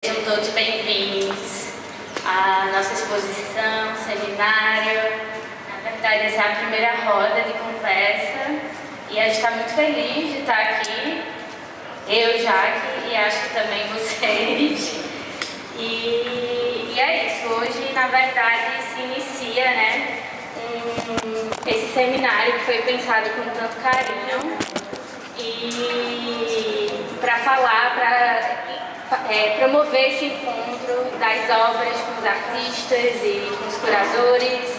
Sejam todos bem-vindos à nossa exposição, seminário. Na verdade, essa é a primeira roda de conversa e a gente está muito feliz de estar aqui. Eu, Jaque, e acho que também vocês. E é isso, hoje, na verdade, se inicia, esse seminário que foi pensado com tanto carinho e para falar, para promover esse encontro das obras com os artistas e com os curadores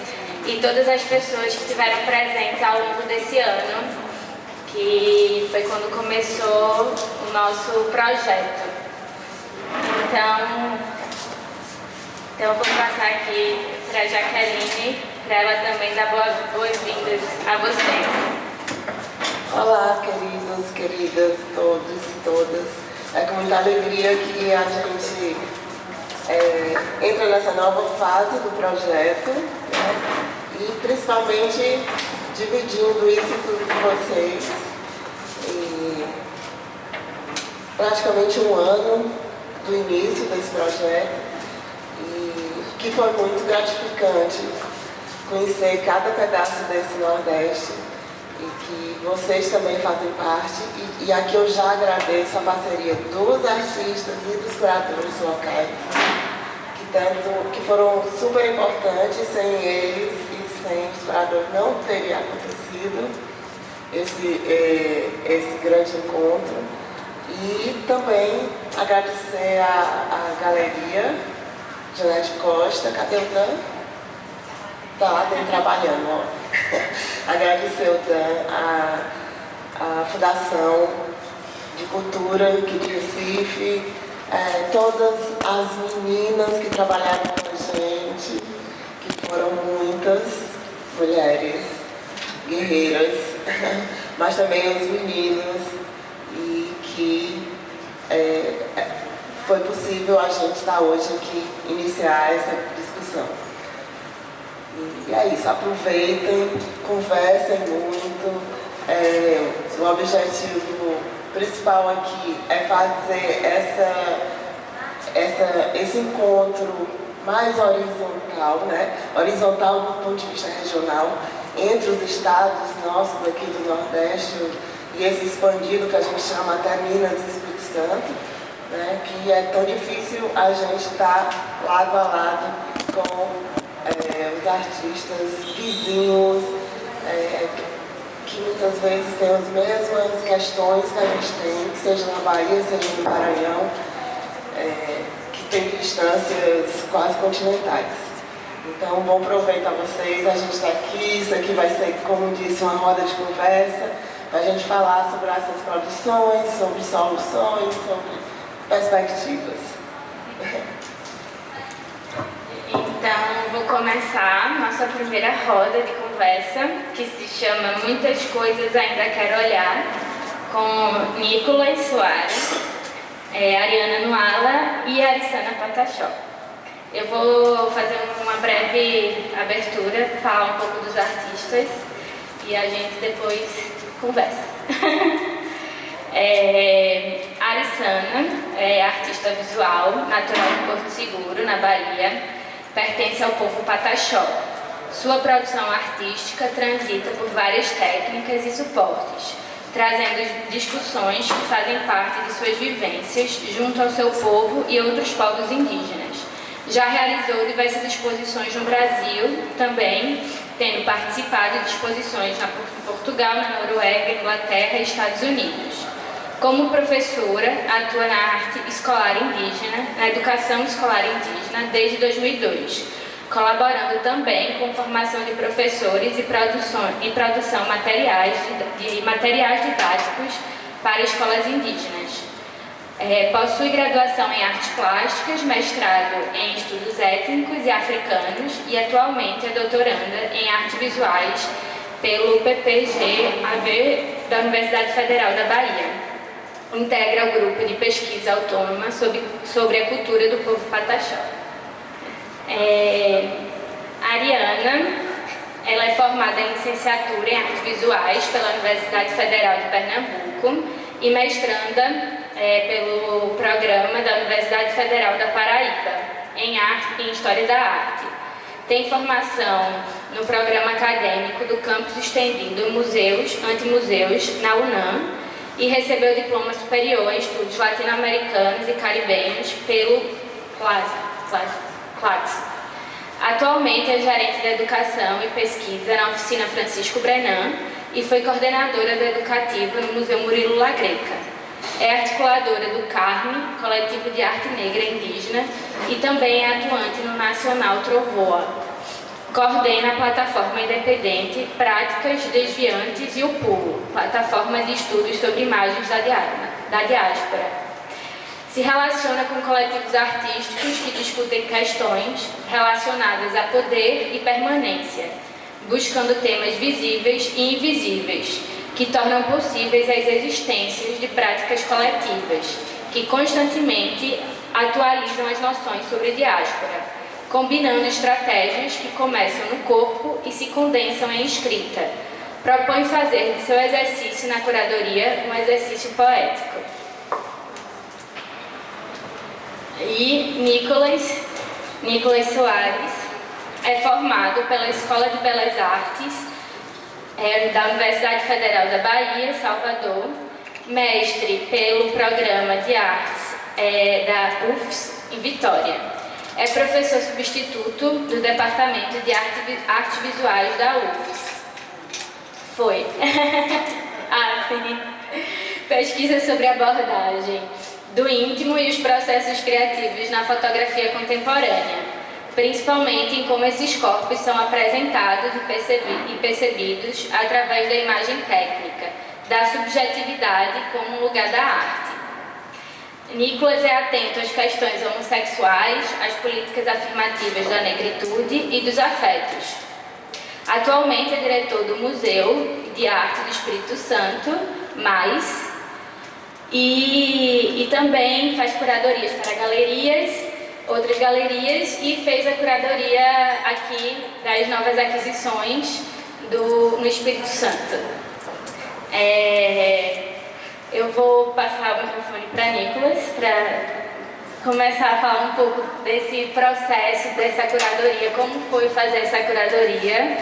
e todas as pessoas que estiveram presentes ao longo desse ano, que foi quando começou o nosso projeto. Então eu vou passar aqui para a Jaqueline, para ela também dar boas-vindas a vocês. Olá, queridos, queridas, todos, todas. É com muita alegria que a gente entra nessa nova fase do projeto, né? E principalmente dividindo isso tudo com vocês. E praticamente um ano do início desse projeto, e que foi muito gratificante conhecer cada pedaço desse Nordeste, e que vocês também fazem parte, e aqui eu já agradeço a parceria dos artistas e dos curadores locais, que foram super importantes. Sem eles e sem os curadores não teria acontecido esse grande encontro. E também agradecer a galeria Janete Costa. Cadê o Dan? Tá lá dentro trabalhando, ó. Agradecer o Dan, a Fundação de Cultura aqui de Recife, todas as meninas que trabalharam com a gente, que foram muitas mulheres guerreiras, mas também os meninos, e que foi possível a gente estar hoje aqui, iniciar essa discussão. E é isso, aproveitem, conversem muito. O objetivo principal aqui é fazer esse encontro mais horizontal, né? Horizontal do ponto de vista regional, entre os estados nossos aqui do Nordeste, e esse expandido que a gente chama até Minas e Espírito Santo, né? Que é tão difícil a gente estar lado a lado com os artistas vizinhos, que muitas vezes têm as mesmas questões que a gente tem, seja na Bahia, seja no Maranhão, que tem distâncias quase continentais. Então, bom proveito a vocês, a gente está aqui, isso aqui vai ser, como disse, uma roda de conversa, para a gente falar sobre essas produções, sobre soluções, sobre perspectivas. Então, vou começar nossa primeira roda de conversa, que se chama Muitas Coisas Ainda Quero Olhar, com Nicolas Soares, Ariana Nuala e Arissana Patachó. Eu vou fazer uma breve abertura, falar um pouco dos artistas e a gente depois conversa. Arissana é artista visual, natural de Porto Seguro, na Bahia. Pertence ao povo Pataxó. Sua produção artística transita por várias técnicas e suportes, trazendo discussões que fazem parte de suas vivências junto ao seu povo e outros povos indígenas. Já realizou diversas exposições no Brasil, também tendo participado de exposições em Portugal, na Noruega, Inglaterra e Estados Unidos. Como professora, atua na arte escolar indígena, na educação escolar indígena desde 2002, colaborando também com formação de professores e produção de materiais didáticos para escolas indígenas. Possui graduação em artes plásticas, mestrado em estudos étnicos e africanos e atualmente é doutoranda em artes visuais pelo PPG-AV da Universidade Federal da Bahia. Integra o grupo de pesquisa autônoma sobre a cultura do povo Pataxó. A Ariana, ela é formada em licenciatura em artes visuais pela Universidade Federal de Pernambuco e mestranda pelo programa da Universidade Federal da Paraíba, em História da Arte. Tem formação no programa acadêmico do campus estendido Museus Antimuseus, na UNAM, e recebeu diploma superior em estudos latino-americanos e caribenhos pelo CLACS. Atualmente é gerente de Educação e Pesquisa na Oficina Francisco Brenan e foi coordenadora do Educativo no Museu Murilo La Greca. É articuladora do CARME, Coletivo de Arte Negra Indígena, e também é atuante no Nacional Trovoa. Coordena a plataforma independente Práticas Desviantes e o Pulo, plataforma de estudos sobre imagens da diáspora. Se relaciona com coletivos artísticos que discutem questões relacionadas a poder e permanência, buscando temas visíveis e invisíveis, que tornam possíveis as existências de práticas coletivas, que constantemente atualizam as noções sobre diáspora, combinando estratégias que começam no corpo e se condensam em escrita. Propõe fazer de seu exercício na curadoria um exercício poético. E Nicolas Soares é formado pela Escola de Belas Artes da Universidade Federal da Bahia, Salvador, mestre pelo Programa de Artes da UFS, em Vitória. É professor substituto do Departamento de Artes Visuais da UFS. Foi. Pesquisa sobre abordagem do íntimo e os processos criativos na fotografia contemporânea, principalmente em como esses corpos são apresentados e percebidos através da imagem técnica, da subjetividade como lugar da arte. Nicolas é atento às questões homossexuais, às políticas afirmativas da negritude e dos afetos. Atualmente é diretor do Museu de Arte do Espírito Santo, MAIS, e também faz curadorias para outras galerias, e fez a curadoria aqui das novas aquisições no Espírito Santo. Eu vou passar o microfone para Nicolas, para começar a falar um pouco desse processo, dessa curadoria, como foi fazer essa curadoria.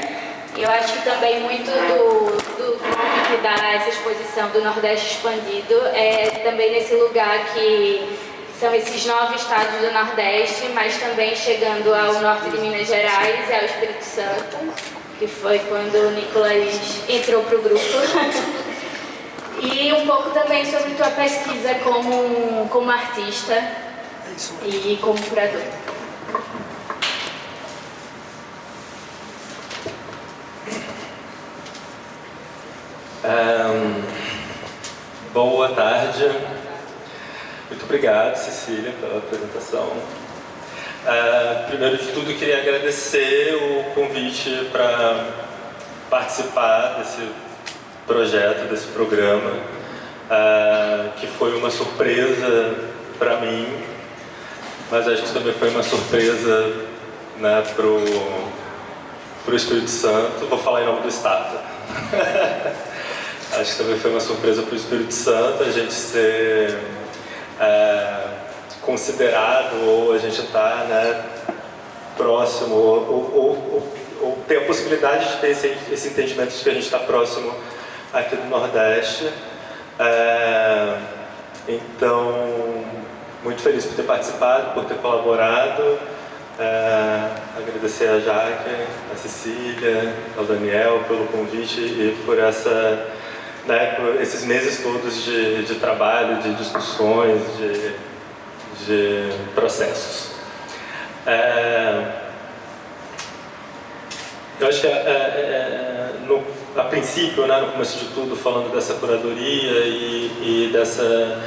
Eu acho que também muito do nome que dá essa exposição do Nordeste Expandido é também nesse lugar que são esses 9 estados do Nordeste, mas também chegando ao norte de Minas Gerais e ao Espírito Santo, que foi quando o Nicolas entrou para o grupo. E um pouco também sobre tua pesquisa como artista e como curador. Boa tarde. Muito obrigado, Cecília, pela apresentação. Primeiro de tudo, queria agradecer o convite para participar desse projeto, desse programa, que foi uma surpresa para mim, mas acho que também foi uma surpresa, né, para o Espírito Santo. Vou falar em nome do Estado. Acho que também foi uma surpresa para o Espírito Santo a gente ser considerado, ou a gente estar, né, próximo, ou ter a possibilidade de ter esse entendimento de que a gente está próximo aqui do Nordeste. Então, muito feliz por ter participado, por ter colaborado. Agradecer a Jaque, a Cecília, ao Daniel pelo convite e por por esses meses todos de trabalho, de discussões, de processos. Eu acho que a princípio, né, no começo de tudo, falando dessa curadoria e dessa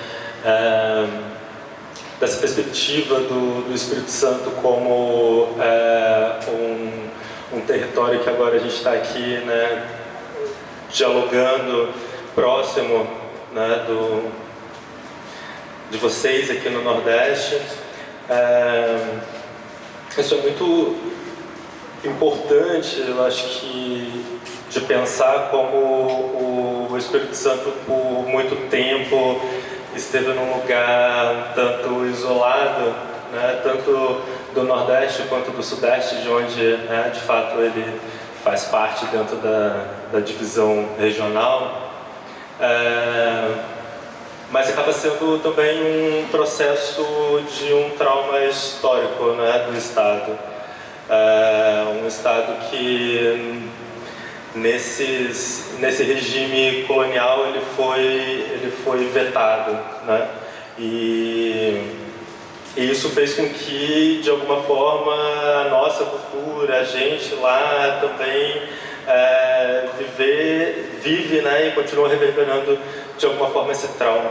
perspectiva do Espírito Santo como um território que agora a gente está aqui, né, dialogando próximo, né, de vocês aqui no Nordeste. Isso é muito importante, eu acho que, de pensar como o Espírito Santo por muito tempo esteve num lugar um tanto isolado, né, tanto do Nordeste quanto do Sudeste, de onde, né, de fato, ele faz parte dentro da divisão regional. Mas acaba sendo também um processo de um trauma histórico, né, do Estado. Um Estado que, nesse regime colonial, ele foi vetado, né? E isso fez com que, de alguma forma, a nossa cultura, a gente lá também vive, né, e continua reverberando de alguma forma esse trauma.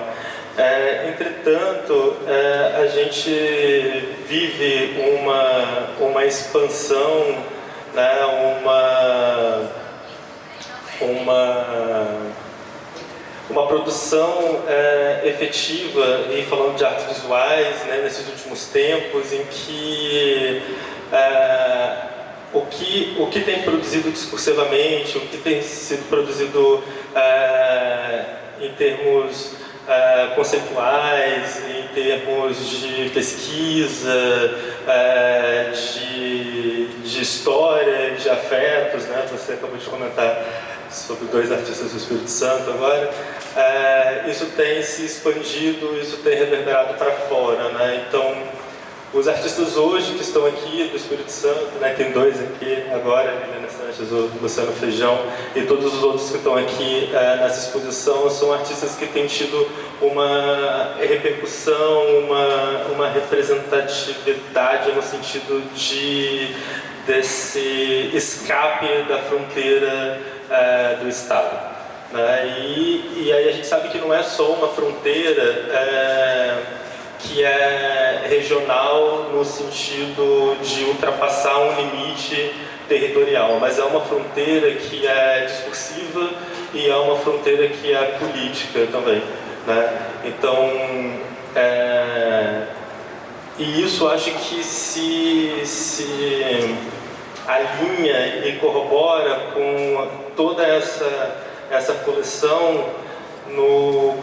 Entretanto, a gente vive uma expansão, né, uma produção efetiva, e falando de artes visuais, né, nesses últimos tempos, em que o que tem produzido discursivamente, o que tem sido produzido em termos conceituais, em termos de pesquisa, de história, de afetos, né? Você acabou de comentar sobre 2 artistas do Espírito Santo agora. Isso tem se expandido, isso tem reverberado para fora, né? Então, os artistas hoje que estão aqui do Espírito Santo, né, tem 2 aqui agora, Liliana Sanches, o Luciano Feijão, e todos os outros que estão aqui nessa exposição, são artistas que têm tido uma repercussão, uma representatividade no sentido desse escape da fronteira do Estado, né? E aí a gente sabe que não é só uma fronteira que é regional no sentido de ultrapassar um limite territorial, mas é uma fronteira que é discursiva e é uma fronteira que é política também, né? Então, e isso acho que se alinha e corrobora com toda essa coleção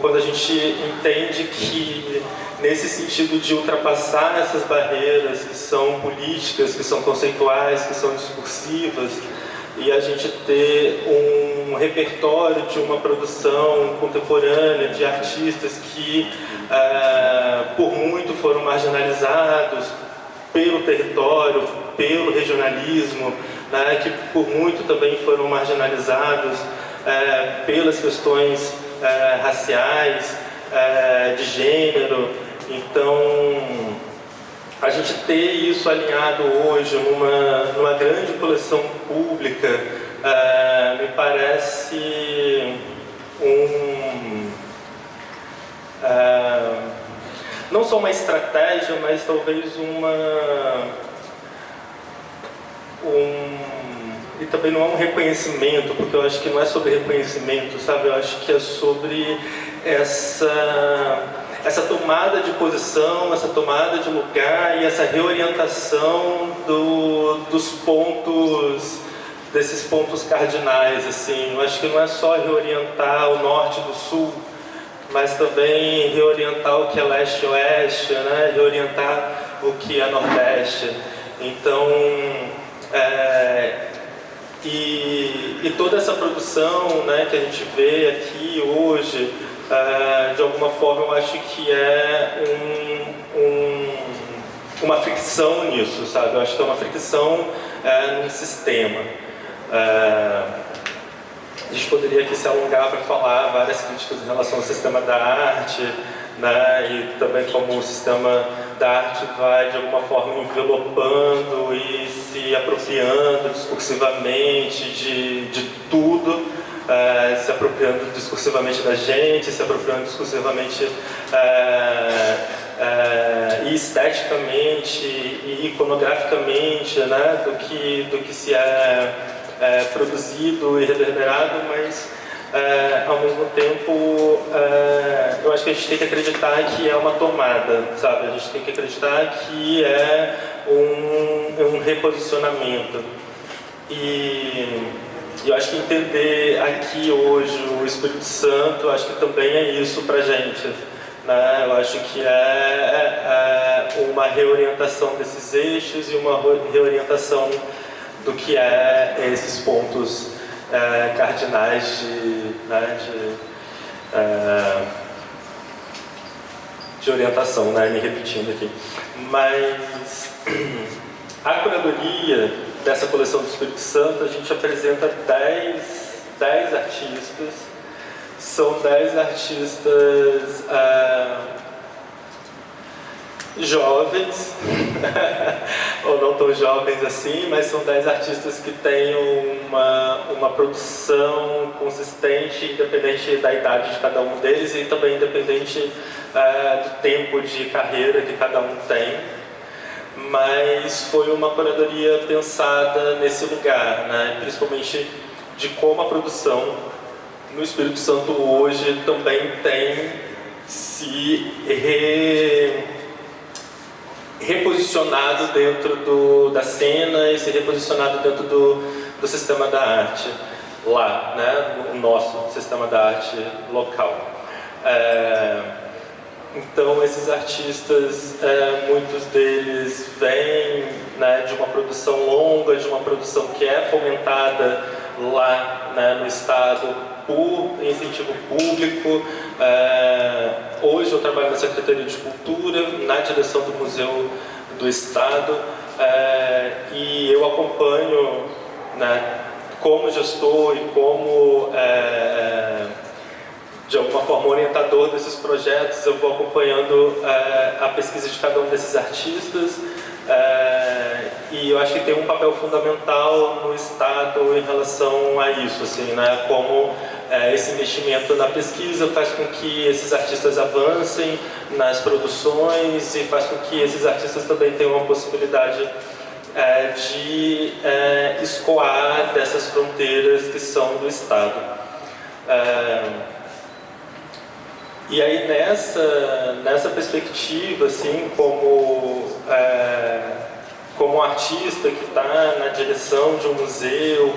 quando a gente entende que, nesse sentido de ultrapassar essas barreiras que são políticas, que são conceituais, que são discursivas, e a gente ter um repertório de uma produção contemporânea de artistas que, por muito, foram marginalizados pelo território, pelo regionalismo, né, que por muito também foram marginalizados pelas questões raciais, de gênero. Então, a gente ter isso alinhado hoje numa grande coleção pública me parece não só uma estratégia, mas talvez e também não é um reconhecimento, porque eu acho que não é sobre reconhecimento, sabe? Eu acho que é sobre essa tomada de posição, essa tomada de lugar e essa reorientação desses pontos cardinais, assim. Eu acho que não é só reorientar o norte do sul, mas também reorientar o que é leste e oeste, né? Reorientar o que é nordeste. Então, e toda essa produção, né, que a gente vê aqui hoje, de alguma forma eu acho que é uma fricção nisso, sabe? Eu acho que é uma fricção num sistema. A gente poderia aqui se alongar para falar várias críticas em relação ao sistema da arte, né, e também como o sistema da arte vai de alguma forma envelopando e se apropriando discursivamente de tudo, se apropriando discursivamente da gente, se apropriando discursivamente e esteticamente e iconograficamente, né, do que se é produzido e reverberado, mas ao mesmo tempo eu acho que a gente tem que acreditar que é uma tomada, sabe? A gente tem que acreditar que é um reposicionamento. E eu acho que entender aqui hoje o Espírito Santo, acho que também é isso pra gente. né? Eu acho que uma reorientação desses eixos e uma reorientação do que esses pontos cardinais de orientação, né? Me repetindo aqui. Mas a curadoria dessa coleção do Espírito Santo, a gente apresenta 10 artistas. São 10 artistas jovens, ou não tão jovens assim, mas são 10 artistas que têm uma produção consistente, independente da idade de cada um deles e também independente do tempo de carreira que cada um tem. Mas foi uma curadoria pensada nesse lugar, né? Principalmente de como a produção no Espírito Santo hoje também tem se reposicionado dentro da cena e se reposicionado dentro do sistema da arte lá, né? O nosso sistema da arte local. Então, esses artistas, muitos deles vêm, né, de uma produção longa, de uma produção que é fomentada lá, né, no Estado por incentivo público. Hoje eu trabalho na Secretaria de Cultura, na direção do Museu do Estado, e eu acompanho, né, como gestor e como de alguma forma orientador desses projetos, eu vou acompanhando a pesquisa de cada um desses artistas, e eu acho que tem um papel fundamental no Estado em relação a isso, assim, né? Como esse investimento na pesquisa faz com que esses artistas avancem nas produções e faz com que esses artistas também tenham uma possibilidade de escoar dessas fronteiras que são do Estado. E aí nessa perspectiva, assim, como um artista que está na direção de um museu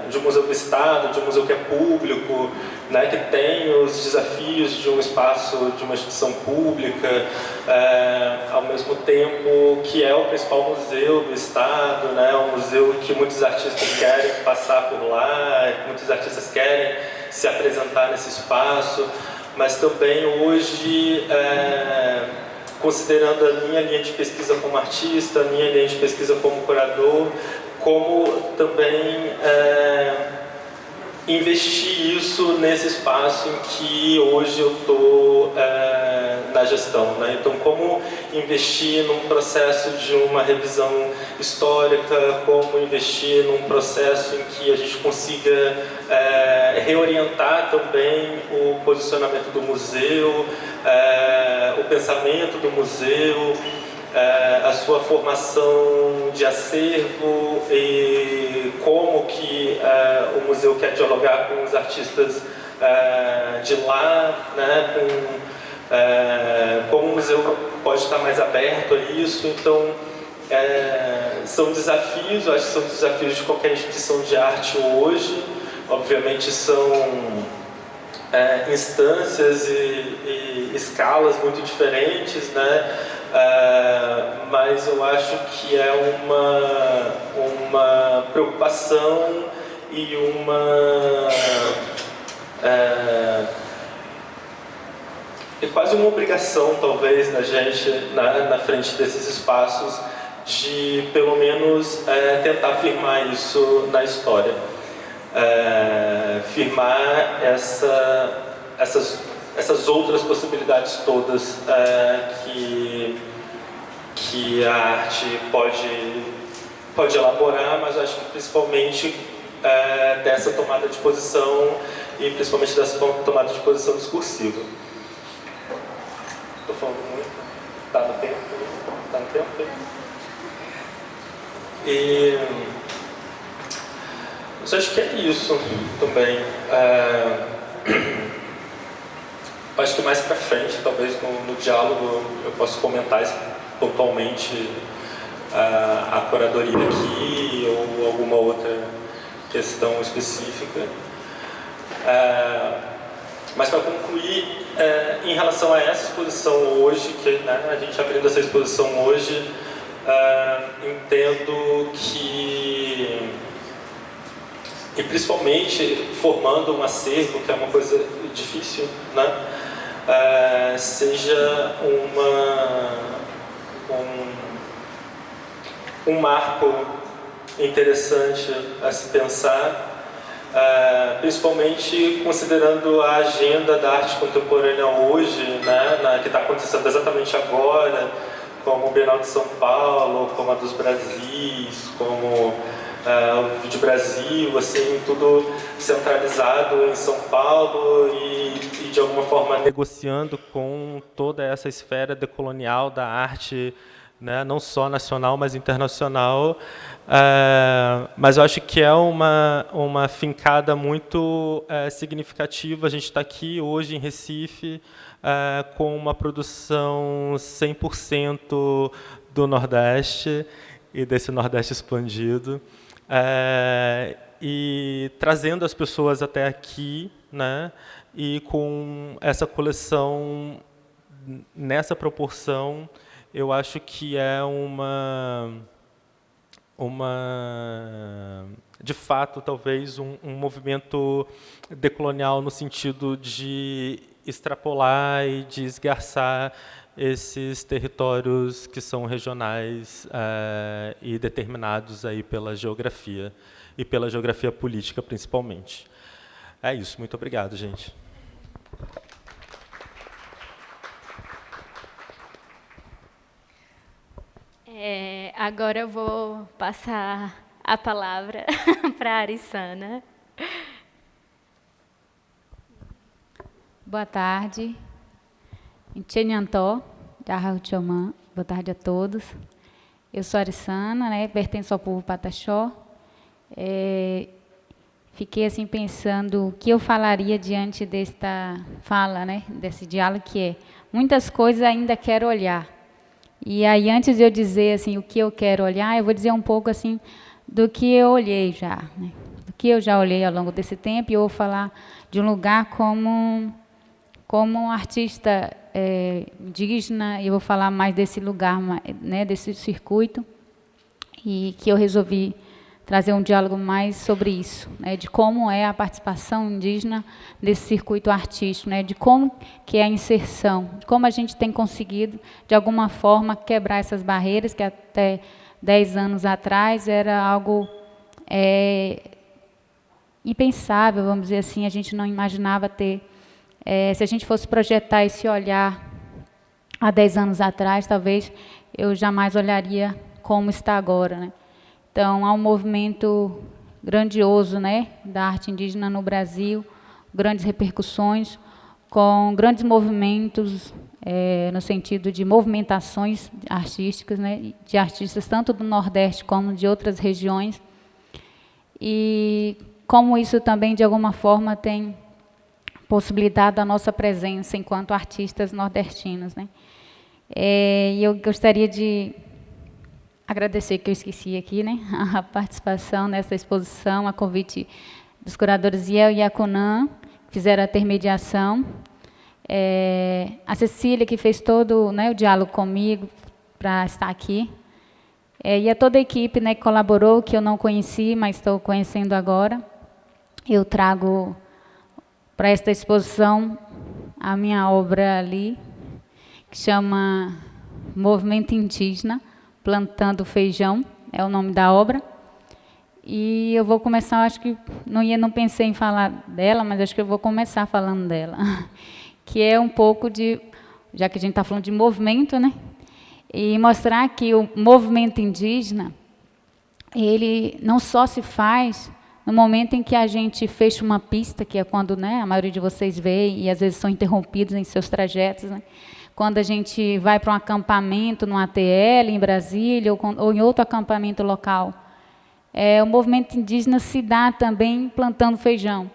de um museu do Estado, de um museu que é público, né, que tem os desafios de um espaço, de uma instituição pública, ao mesmo tempo que é o principal museu do Estado, né, um museu que muitos artistas querem passar por lá, muitos artistas querem se apresentar nesse espaço, mas também hoje, considerando a minha linha de pesquisa como artista, a minha linha de pesquisa como curador, como também investir isso nesse espaço em que hoje eu estou na gestão, né? Então, como investir num processo de uma revisão histórica, como investir num processo em que a gente consiga reorientar também o posicionamento do museu, o pensamento do museu, a sua formação de acervo e como que o museu quer dialogar com os artistas de lá, né, como o museu pode estar mais aberto a isso. Então, são desafios, eu acho que são desafios de qualquer instituição de arte hoje. Obviamente são instâncias e escalas muito diferentes, né? Mas eu acho que é uma preocupação e é quase uma obrigação, talvez, da gente, na frente desses espaços, de pelo menos tentar firmar isso na história, firmar essas outras possibilidades todas que a arte pode elaborar, mas acho que principalmente dessa tomada de posição e principalmente dessa tomada de posição discursiva. Estou falando muito? Está no tempo? Está no tempo? E eu acho que é isso também. Acho que mais para frente, talvez no diálogo, eu possa comentar pontualmente a curadoria aqui ou alguma outra questão específica. Mas para concluir, em relação a essa exposição hoje, que, né, a gente abrindo essa exposição hoje, entendo que, e principalmente formando um acervo, que é uma coisa difícil, né, seja um marco interessante a se pensar, principalmente considerando a agenda da arte contemporânea hoje, né, que está acontecendo exatamente agora, como o Bienal de São Paulo, como a dos Brasis, como o Vídeo Brasil, assim, tudo centralizado em São Paulo e de alguma forma negociando com toda essa esfera decolonial da arte, né, não só nacional, mas internacional. Mas eu acho que é uma fincada muito significativa. A gente está aqui hoje em Recife com uma produção 100% do Nordeste e desse Nordeste expandido, e trazendo as pessoas até aqui, né, e com essa coleção nessa proporção, eu acho que é de fato, talvez, um movimento decolonial no sentido de extrapolar e de esgarçar esses territórios que são regionais e determinados aí pela geografia, e pela geografia política, principalmente. É isso. Muito obrigado, gente. Agora eu vou passar a palavra para a Arissana. Boa tarde. Tchenhantó, Jarrauchoman. Boa tarde a todos. Eu sou Arissana, né, pertenço ao povo Pataxó. Fiquei assim pensando o que eu falaria diante desta fala, né, desse diálogo, que é muitas coisas ainda quero olhar. E aí, antes de eu dizer assim o que eu quero olhar, eu vou dizer um pouco assim do que eu olhei já, né? Do que eu já olhei ao longo desse tempo. E eu vou falar de um lugar como um artista indígena. E eu vou falar mais desse lugar, né, desse circuito, e que eu resolvi trazer um diálogo mais sobre isso, né, de como é a participação indígena nesse circuito artístico, né, de como que é a inserção, de como a gente tem conseguido, de alguma forma, quebrar essas barreiras que até 10 anos atrás era algo impensável, vamos dizer assim, a gente não imaginava ter. Se a gente fosse projetar esse olhar há 10 anos atrás, talvez eu jamais olharia como está agora, né? Então, há um movimento grandioso, né, da arte indígena no Brasil, grandes repercussões, com grandes movimentos, no sentido de movimentações artísticas, né, de artistas tanto do Nordeste como de outras regiões. E como isso também, de alguma forma, tem possibilitado a nossa presença enquanto artistas nordestinos, né. E eu gostaria de agradecer, que eu esqueci aqui, né, a participação nessa exposição, a convite dos curadores Iel e Yacunan, que fizeram a intermediação, a Cecília, que fez todo, né, o diálogo comigo para estar aqui, e a toda a equipe, né, que colaborou, que eu não conheci, mas estou conhecendo agora. Eu trago para esta exposição a minha obra ali, que chama Movimento Indígena, Plantando Feijão, é o nome da obra. E eu vou começar, acho que não pensei em falar dela, mas acho que eu vou começar falando dela. Que é um pouco de, já que a gente está falando de movimento, né? E mostrar que o movimento indígena, ele não só se faz no momento em que a gente fecha uma pista, que é quando, né, a maioria de vocês vê e às vezes são interrompidos em seus trajetos, né? Quando a gente vai para um acampamento no ATL, em Brasília, ou em outro acampamento local. O movimento indígena se dá também plantando feijão.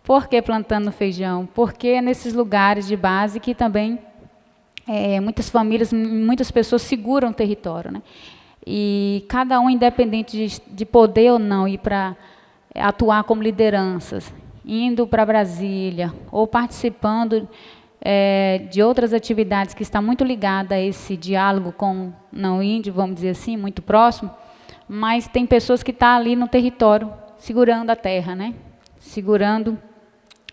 Por que plantando feijão? Porque é nesses lugares de base que também muitas famílias, muitas pessoas seguram o território, né? E cada um, independente de poder ou não ir para atuar como lideranças, indo para Brasília, ou participando de outras atividades que está muito ligada a esse diálogo com o não índio, vamos dizer assim, muito próximo, mas tem pessoas que estão ali no território, segurando a terra, né? Segurando,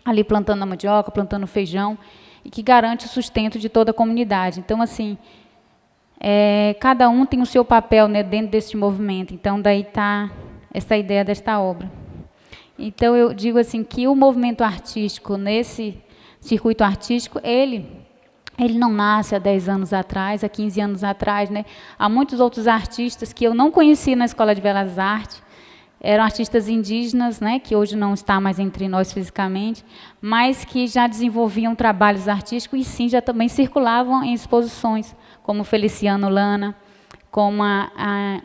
ali plantando a mandioca, plantando feijão, e que garante o sustento de toda a comunidade. Então, assim, cada um tem o seu papel, né, dentro desse movimento. Então, daí está essa ideia desta obra. Então, eu digo assim, que o movimento artístico, nesse circuito artístico, ele não nasce há 10 anos atrás, há 15 anos atrás, né? Há muitos outros artistas que eu não conheci na Escola de Belas Artes, eram artistas indígenas, né, que hoje não está mais entre nós fisicamente, mas que já desenvolviam trabalhos artísticos e sim, já também circulavam em exposições, como Feliciano Lana, como a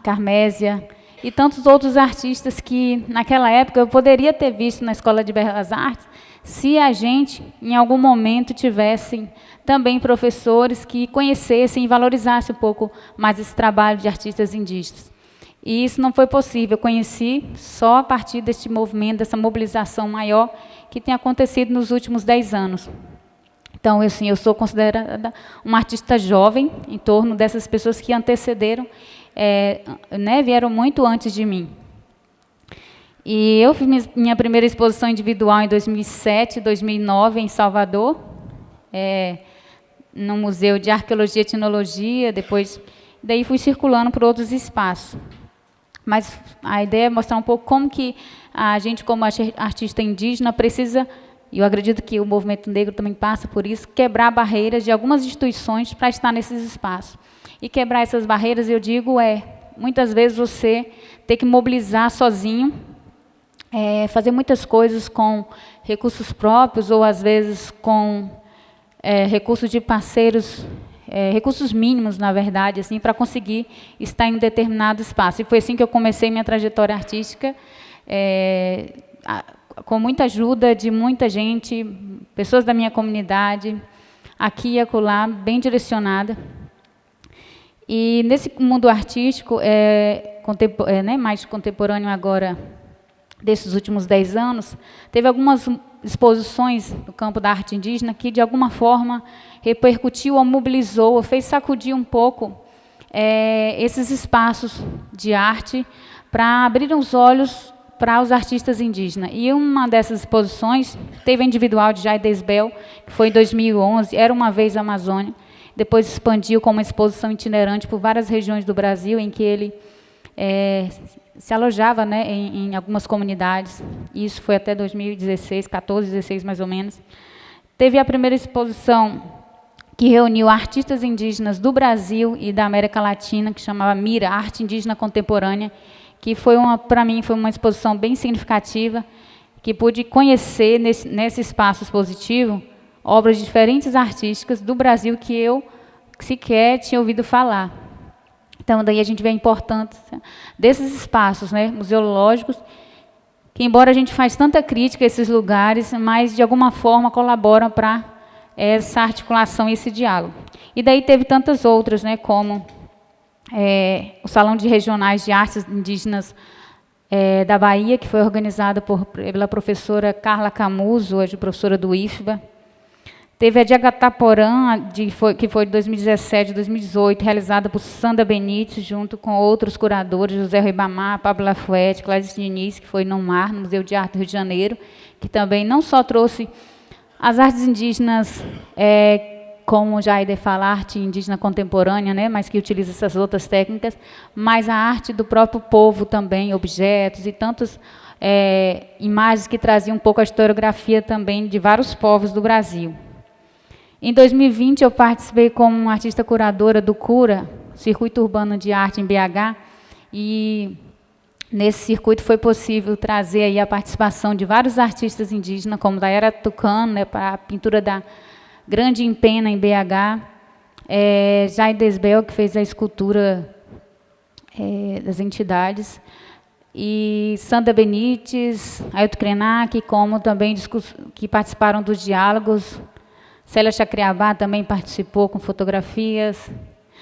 Carmésia, e tantos outros artistas que, naquela época, eu poderia ter visto na Escola de Belas Artes, se a gente, em algum momento, tivesse também professores que conhecessem e valorizassem um pouco mais esse trabalho de artistas indígenas. E isso não foi possível, eu conheci só a partir deste movimento, dessa mobilização maior que tem acontecido nos últimos 10 anos. Então, assim, eu sou considerada uma artista jovem, em torno dessas pessoas que antecederam, né, vieram muito antes de mim. E eu fiz minha primeira exposição individual em 2007, 2009, em Salvador, no Museu de Arqueologia e Etnologia, depois, daí fui circulando por outros espaços. Mas a ideia é mostrar um pouco como que a gente, como artista indígena, precisa, e eu acredito que o movimento negro também passa por isso, quebrar barreiras de algumas instituições para estar nesses espaços. E quebrar essas barreiras, eu digo, muitas vezes você ter que mobilizar sozinho, fazer muitas coisas com recursos próprios, ou às vezes com recursos de parceiros, recursos mínimos, na verdade, assim, para conseguir estar em um determinado espaço. E foi assim que eu comecei minha trajetória artística, com muita ajuda de muita gente, pessoas da minha comunidade, aqui e acolá, bem direcionada. E nesse mundo artístico, né, mais contemporâneo agora, desses últimos 10 anos, teve algumas exposições no campo da arte indígena que, de alguma forma, repercutiu ou mobilizou, ou fez sacudir um pouco esses espaços de arte para abrir os olhos para os artistas indígenas. E uma dessas exposições teve a individual de Jair Desbel, que foi em 2011, Era Uma Vez a Amazônia, depois expandiu com uma exposição itinerante por várias regiões do Brasil, em que ele se alojava, né, em algumas comunidades. Isso foi até 2016, 14, 16 mais ou menos. Teve a primeira exposição que reuniu artistas indígenas do Brasil e da América Latina, que chamava Mira, Arte Indígena Contemporânea, que foi para mim foi uma exposição bem significativa, que pude conhecer nesse espaço expositivo obras de diferentes artísticas do Brasil que eu sequer tinha ouvido falar. Então, daí a gente vê a importância desses espaços, né, museológicos, que, embora a gente faça tanta crítica a esses lugares, mas, de alguma forma, colaboram para essa articulação e esse diálogo. E daí teve tantas outras, né, como o Salão de Regionais de Artes Indígenas da Bahia, que foi organizado pela professora Carla Camuso, hoje professora do IFBA. Teve a de Agataporã, que foi de 2017 a 2018, realizada por Sandra Benites, junto com outros curadores, José Ribamar, Pablo Lafuete, Clarice Diniz, que foi no MAR, no Museu de Arte do Rio de Janeiro, que também não só trouxe as artes indígenas, como já Aide fala, arte indígena contemporânea, né, mas que utiliza essas outras técnicas, mas a arte do próprio povo também, objetos e tantas imagens que traziam um pouco a historiografia também de vários povos do Brasil. Em 2020, eu participei como artista curadora do CURA, Circuito Urbano de Arte em BH, e nesse circuito foi possível trazer aí a participação de vários artistas indígenas, como Daera Tucano, né, para a pintura da Grande Empena, em BH, Jair Desbel, que fez a escultura das entidades, e Sandra Benites, Ailton Krenak, como também que participaram dos diálogos. Célia Chacriabá também participou com fotografias,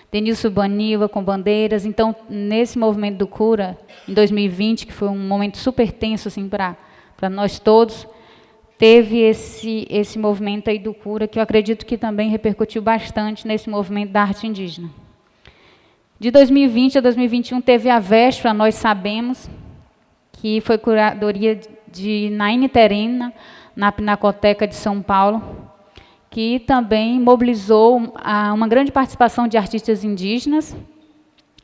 Denilson Baniva com bandeiras. Então, nesse movimento do CURA, em 2020, que foi um momento super tenso assim, para nós todos, teve esse movimento aí do Cura, que eu acredito que também repercutiu bastante nesse movimento da arte indígena. De 2020 a 2021 teve a Vestra, Nós Sabemos, que foi curadoria de Naine Terena, na Pinacoteca de São Paulo, que também mobilizou uma grande participação de artistas indígenas.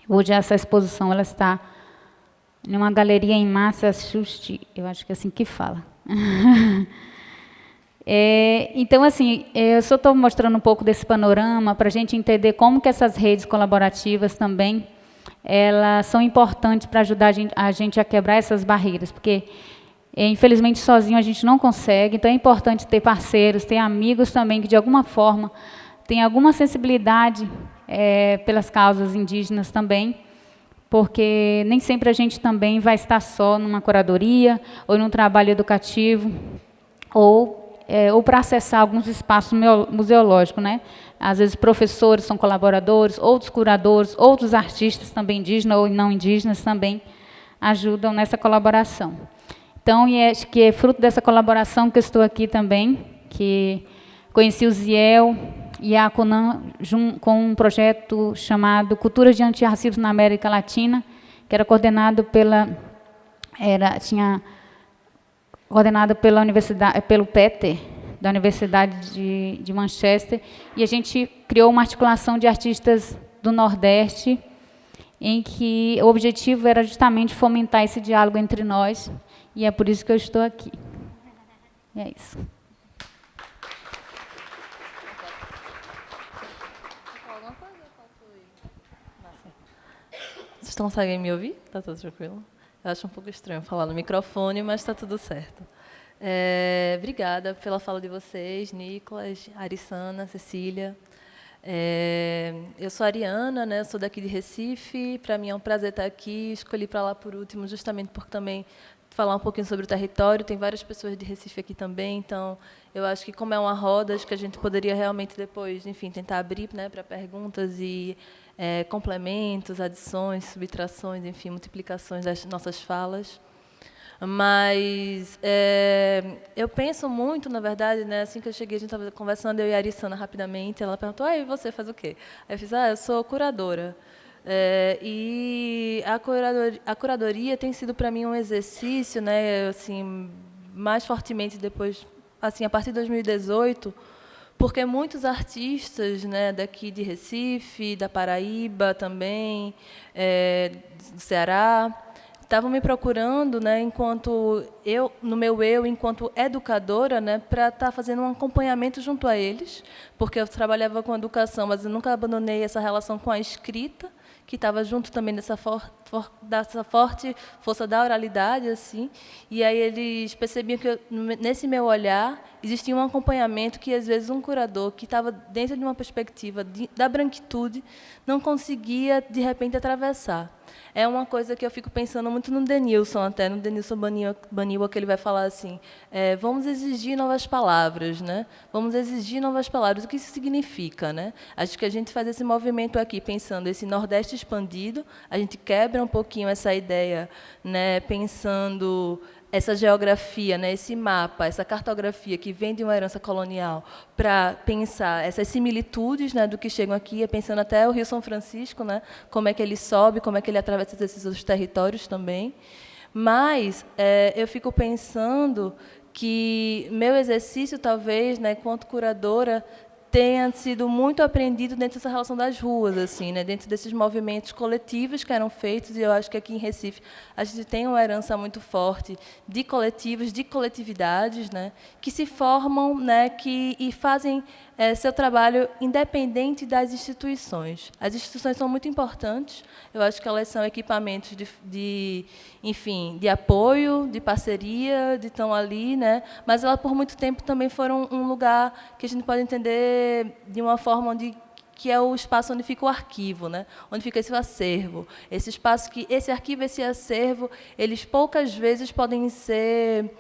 Hoje essa exposição ela está em uma galeria em Massachusetts, eu acho que é assim que fala. Então, assim, eu só estou mostrando um pouco desse panorama para a gente entender como que essas redes colaborativas também elas são importantes para ajudar a gente a quebrar essas barreiras, porque, infelizmente, sozinho a gente não consegue, então é importante ter parceiros, ter amigos também que, de alguma forma, têm alguma sensibilidade pelas causas indígenas também, porque nem sempre a gente também vai estar só numa curadoria ou num trabalho educativo, ou para acessar alguns espaços museológicos, né? Às vezes professores são colaboradores, outros curadores, outros artistas também indígenas ou não indígenas também ajudam nessa colaboração. Então, acho que é fruto dessa colaboração que eu estou aqui também, que conheci o Ziel e a Conan com um projeto chamado Culturas de Antirracismo na América Latina, que era coordenado pela universidade, pelo Peter, da Universidade de Manchester, e a gente criou uma articulação de artistas do Nordeste, em que o objetivo era justamente fomentar esse diálogo entre nós, e é por isso que eu estou aqui. E é isso. Vocês conseguem me ouvir? Está tudo tranquilo? Eu acho um pouco estranho falar no microfone, mas está tudo certo. Obrigada pela fala de vocês, Nicolas, Arissana, Cecília. Eu sou Ariana, né? Sou daqui de Recife. Para mim é um prazer estar aqui. Escolhi para lá por último, justamente porque também falar um pouquinho sobre o território. Tem várias pessoas de Recife aqui também, então eu acho que como é uma roda, acho que a gente poderia realmente depois, enfim, tentar abrir, né, para perguntas e complementos, adições, subtrações, enfim, multiplicações das nossas falas. Mas eu penso muito, na verdade, né, assim que eu cheguei, a gente estava conversando, eu e a Arissana rapidamente, ela perguntou, e você faz o quê? Aí eu fiz, eu sou curadora. E a curadoria tem sido para mim um exercício, né, assim, mais fortemente depois, assim, a partir de 2018, porque muitos artistas, né, daqui de Recife, da Paraíba também, do Ceará, estavam me procurando, né, enquanto enquanto educadora, né, para estar fazendo um acompanhamento junto a eles, porque eu trabalhava com educação, mas eu nunca abandonei essa relação com a escrita, que estava junto também dessa forte força da oralidade, assim, e aí eles percebiam que nesse meu olhar existia um acompanhamento que às vezes um curador que estava dentro de uma perspectiva da branquitude não conseguia de repente atravessar. É uma coisa que eu fico pensando muito no Denilson, até no Denilson Baniwa, que ele vai falar assim, vamos exigir novas palavras, né? Vamos exigir novas palavras. O que isso significa, né? Acho que a gente faz esse movimento aqui, pensando esse Nordeste expandido, a gente quebra um pouquinho essa ideia, né? Pensando essa geografia, né, esse mapa, essa cartografia que vem de uma herança colonial, para pensar essas similitudes, né, do que chegam aqui, pensando até o Rio São Francisco, né, como é que ele sobe, como é que ele atravessa esses outros territórios também. Mas eu fico pensando que meu exercício, talvez, né, enquanto curadora, tenha sido muito aprendido dentro dessa relação das ruas, assim, né, dentro desses movimentos coletivos que eram feitos, e eu acho que aqui em Recife a gente tem uma herança muito forte de coletivos, de coletividades, né, que se formam, né, e fazem seu trabalho independente das instituições. As instituições são muito importantes, eu acho que elas são equipamentos enfim, de apoio, de parceria, de estão ali, né, mas elas por muito tempo também foram um lugar que a gente pode entender de uma forma que é o espaço onde fica o arquivo, né? Onde fica esse acervo. Esse espaço que esse arquivo, esse acervo, eles poucas vezes podem ser,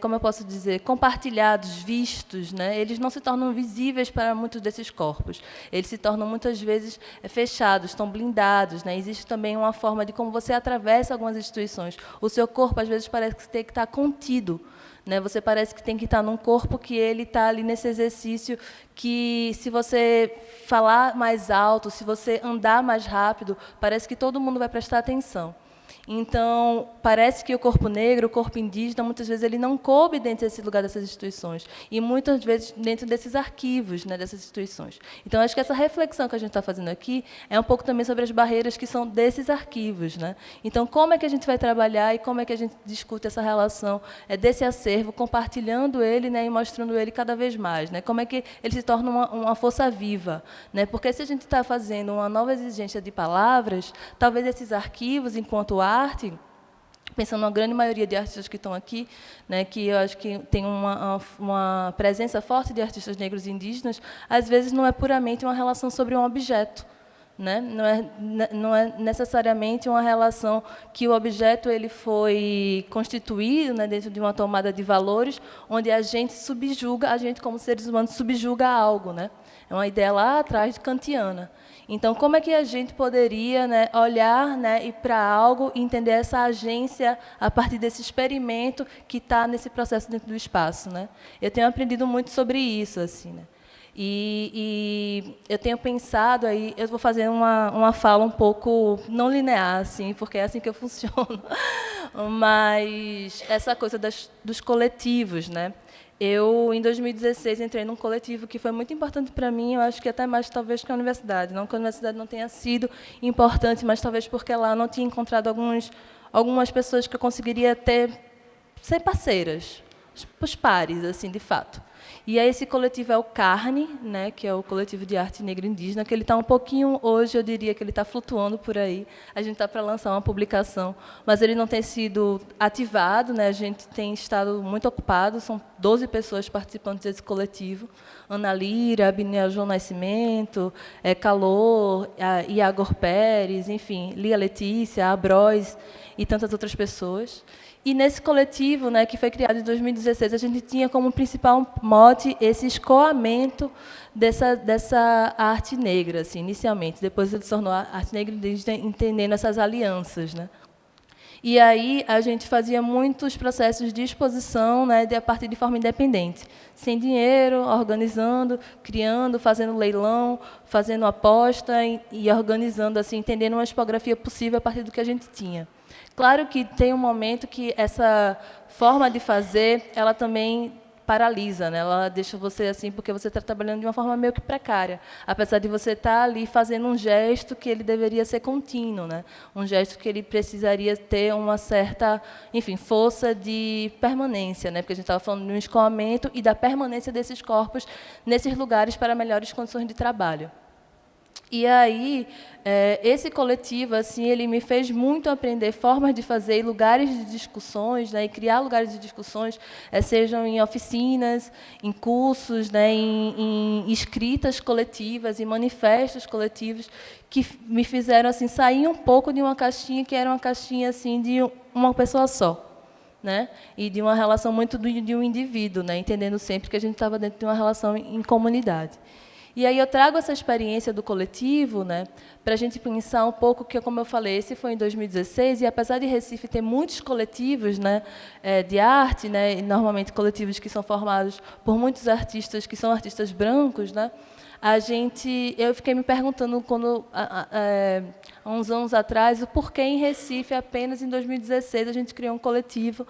como eu posso dizer, compartilhados, vistos, né? Eles não se tornam visíveis para muitos desses corpos. Eles se tornam muitas vezes fechados, estão blindados, né? Existe também uma forma de como você atravessa algumas instituições. O seu corpo às vezes parece ter que estar contido, né? Você parece que tem que estar num corpo que ele está ali nesse exercício que, se você falar mais alto, se você andar mais rápido, parece que todo mundo vai prestar atenção. Então, parece que o corpo negro, o corpo indígena, muitas vezes ele não coube dentro desse lugar dessas instituições, e muitas vezes dentro desses arquivos, né, dessas instituições. Então, acho que essa reflexão que a gente está fazendo aqui é um pouco também sobre as barreiras que são desses arquivos, né? Então, como é que a gente vai trabalhar e como é que a gente discute essa relação desse acervo, compartilhando ele, né, e mostrando ele cada vez mais, né? Como é que ele se torna uma força viva, né? Porque se a gente está fazendo uma nova exigência de palavras, talvez esses arquivos, enquanto arte, pensando na grande maioria de artistas que estão aqui, né, que eu acho que tem uma presença forte de artistas negros e indígenas, às vezes não é puramente uma relação sobre um objeto, né? Não é necessariamente uma relação que o objeto ele foi constituído, né, dentro de uma tomada de valores, onde a gente subjuga, a gente como seres humanos subjuga algo, né? É uma ideia lá atrás kantiana. Então, como é que a gente poderia, né, olhar, né, e para algo e entender essa agência a partir desse experimento que está nesse processo dentro do espaço, né? Eu tenho aprendido muito sobre isso, assim, né? E eu tenho pensado aí, eu vou fazer uma fala um pouco não linear, assim, porque é assim que eu funciono, mas essa coisa dos coletivos, né? Eu, em 2016, entrei num coletivo que foi muito importante para mim, eu acho que até mais, talvez, que a universidade. Não que a universidade não tenha sido importante, mas talvez porque lá eu não tinha encontrado algumas pessoas que eu conseguiria ser parceiras, os pares, assim, de fato. E aí esse coletivo é o Carne, né, que é o coletivo de arte negra indígena, que ele está um pouquinho, hoje eu diria que ele está flutuando por aí. A gente está para lançar uma publicação, mas ele não tem sido ativado, né, a gente tem estado muito ocupado, são 12 pessoas participantes desse coletivo. Ana Lira, Abinel João Nascimento, Calor, Iagor Pérez, enfim, Lia Letícia, Abroz e tantas outras pessoas. E nesse coletivo, né, que foi criado em 2016, a gente tinha como principal mote esse escoamento dessa arte negra, assim, inicialmente. Depois ele se tornou a arte negra indígena, entendendo essas alianças, né? E aí a gente fazia muitos processos de exposição, né, a partir de forma independente, sem dinheiro, organizando, criando, fazendo leilão, fazendo aposta e organizando, assim, entendendo uma tipografia possível a partir do que a gente tinha. Claro que tem um momento que essa forma de fazer, ela também paralisa, né? Ela deixa você assim, porque você está trabalhando de uma forma meio que precária, apesar de você estar ali fazendo um gesto que ele deveria ser contínuo, né? Um gesto que ele precisaria ter uma certa, enfim, força de permanência, né? Porque a gente estava falando de um escoamento e da permanência desses corpos nesses lugares para melhores condições de trabalho. E aí, esse coletivo, assim, ele me fez muito aprender formas de fazer, lugares de discussões, né, e criar lugares de discussões, sejam em oficinas, em cursos, né, em escritas coletivas, em manifestos coletivos, que me fizeram assim, sair um pouco de uma caixinha que era uma caixinha assim, de uma pessoa só, né, e de uma relação muito de um indivíduo, né, entendendo sempre que a gente estava dentro de uma relação em comunidade. E aí eu trago essa experiência do coletivo, né, para a gente pensar um pouco, que, como eu falei, esse foi em 2016, e apesar de Recife ter muitos coletivos, né, de arte, né, e normalmente coletivos que são formados por muitos artistas que são artistas brancos, né, eu fiquei me perguntando, há uns anos atrás, o porquê em Recife, apenas em 2016, a gente criou um coletivo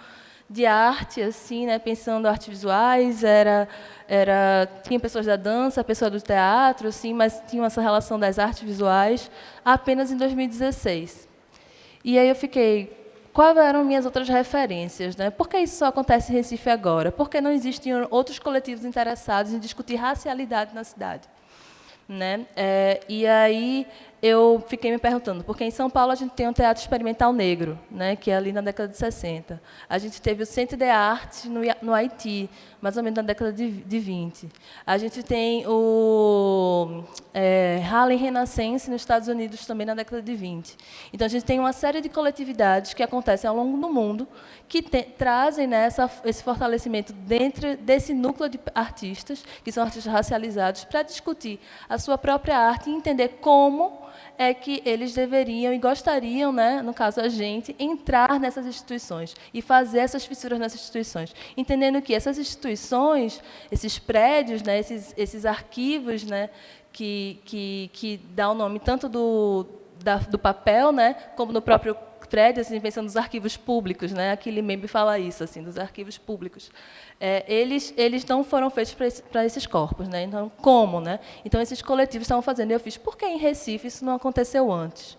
de arte, assim, né, pensando artes visuais, tinha pessoas da dança, pessoas do teatro, assim, mas tinha essa relação das artes visuais apenas em 2016. E aí eu fiquei, quais eram minhas outras referências, né? Por que isso só acontece em Recife agora? Por que não existiam outros coletivos interessados em discutir racialidade na cidade? Né? E aí eu fiquei me perguntando, porque em São Paulo a gente tem um teatro experimental negro, né, que é ali na década de 60. A gente teve o Centro de Arte no Haiti, mais ou menos na década de 20. A gente tem o Harlem Renascense nos Estados Unidos também na década de 20. Então a gente tem uma série de coletividades que acontecem ao longo do mundo que trazem, né, esse fortalecimento dentro desse núcleo de artistas, que são artistas racializados, para discutir a sua própria arte e entender como é que eles deveriam e gostariam, né, no caso a gente, entrar nessas instituições e fazer essas fissuras nessas instituições, entendendo que essas instituições, esses prédios, né, esses arquivos, né, que dá o nome tanto do papel, né, como no próprio prédio, assim, pensando nos arquivos públicos, né, aquele meme fala isso, assim, dos arquivos públicos. Eles não foram feitos para esses corpos, né? Então, como, né? Então, esses coletivos estavam fazendo. E eu fiz, por que em Recife isso não aconteceu antes?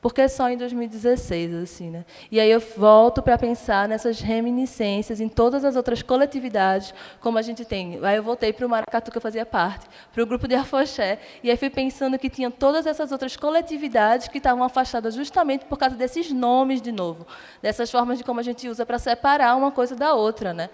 Por que só em 2016, assim, né? E aí eu volto para pensar nessas reminiscências em todas as outras coletividades, como a gente tem. Aí eu voltei para o Maracatu, que eu fazia parte, para o grupo de Afoxé, e aí fui pensando que tinha todas essas outras coletividades que estavam afastadas justamente por causa desses nomes, de novo, dessas formas de como a gente usa para separar uma coisa da outra, né?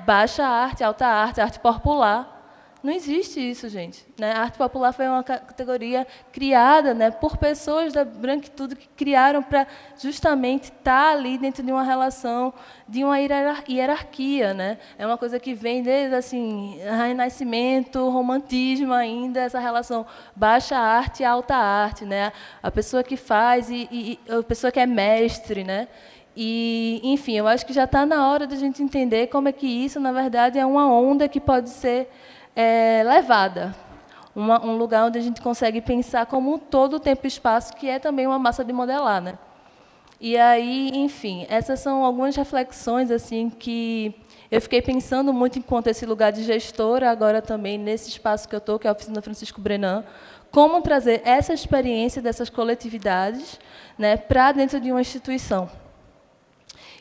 Baixa arte, arte popular. Não existe isso, gente, né? A arte popular foi uma categoria criada, né, por pessoas da branquitude que criaram para justamente estar ali dentro de uma relação, de uma hierarquia, né? É uma coisa que vem desde assim, Renascimento, Romantismo ainda, essa relação baixa arte e alta arte, né? A pessoa que faz e a pessoa que é mestre, né? E, enfim, eu acho que já está na hora de a gente entender como é que isso, na verdade, é uma onda que pode ser levada. Um lugar onde a gente consegue pensar como um todo o tempo e espaço, que é também uma massa de modelar, né? E aí, enfim, essas são algumas reflexões assim que eu fiquei pensando muito enquanto esse lugar de gestora, agora também nesse espaço que eu estou, que é a Oficina Francisco Brenan, como trazer essa experiência dessas coletividades, né, para dentro de uma instituição.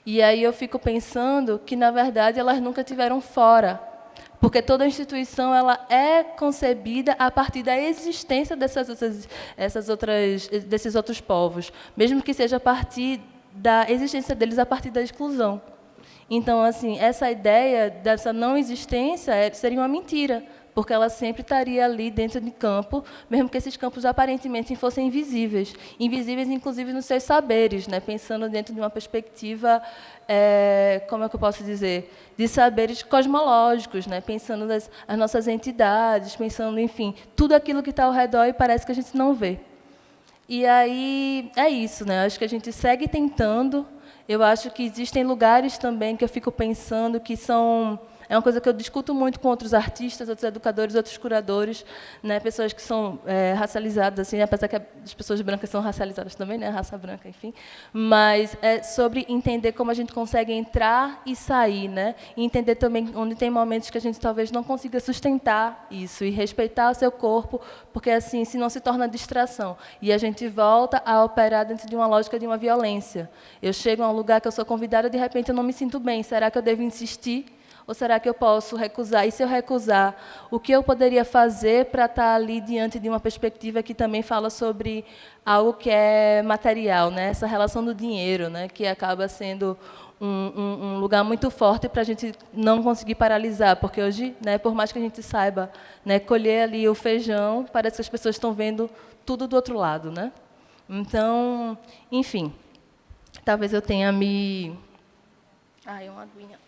E aí eu fico pensando que, na verdade, elas nunca tiveram fora, porque toda instituição ela é concebida a partir da existência desses outros povos, mesmo que seja a partir da existência deles a partir da exclusão. Então, assim, essa ideia dessa não existência seria uma mentira, porque ela sempre estaria ali dentro de campo, mesmo que esses campos aparentemente fossem invisíveis, invisíveis inclusive nos seus saberes, né? Pensando dentro de uma perspectiva, como é que eu posso dizer, de saberes cosmológicos, né? Pensando as nossas entidades, pensando, enfim, tudo aquilo que está ao redor e parece que a gente não vê. E aí é isso, né? Acho que a gente segue tentando. Eu acho que existem lugares também que eu fico pensando que são... É uma coisa que eu discuto muito com outros artistas, outros educadores, outros curadores, né, pessoas que são racializadas, assim, apesar que as pessoas brancas são racializadas também, né, raça branca, enfim. Mas é sobre entender como a gente consegue entrar e sair, né, e entender também onde tem momentos que a gente talvez não consiga sustentar isso e respeitar o seu corpo, porque assim, se não se torna distração. E a gente volta a operar dentro de uma lógica de uma violência. Eu chego a um lugar que eu sou convidada, de repente eu não me sinto bem. Será que eu devo insistir? Ou será que eu posso recusar? E se eu recusar, o que eu poderia fazer para estar ali diante de uma perspectiva que também fala sobre algo que é material, né? Essa relação do dinheiro, né? Que acaba sendo um lugar muito forte para a gente não conseguir paralisar, porque hoje, né, por mais que a gente saiba, né, colher ali o feijão, parece que as pessoas estão vendo tudo do outro lado, né? Então, enfim, talvez eu tenha me... Ai, uma aguinha.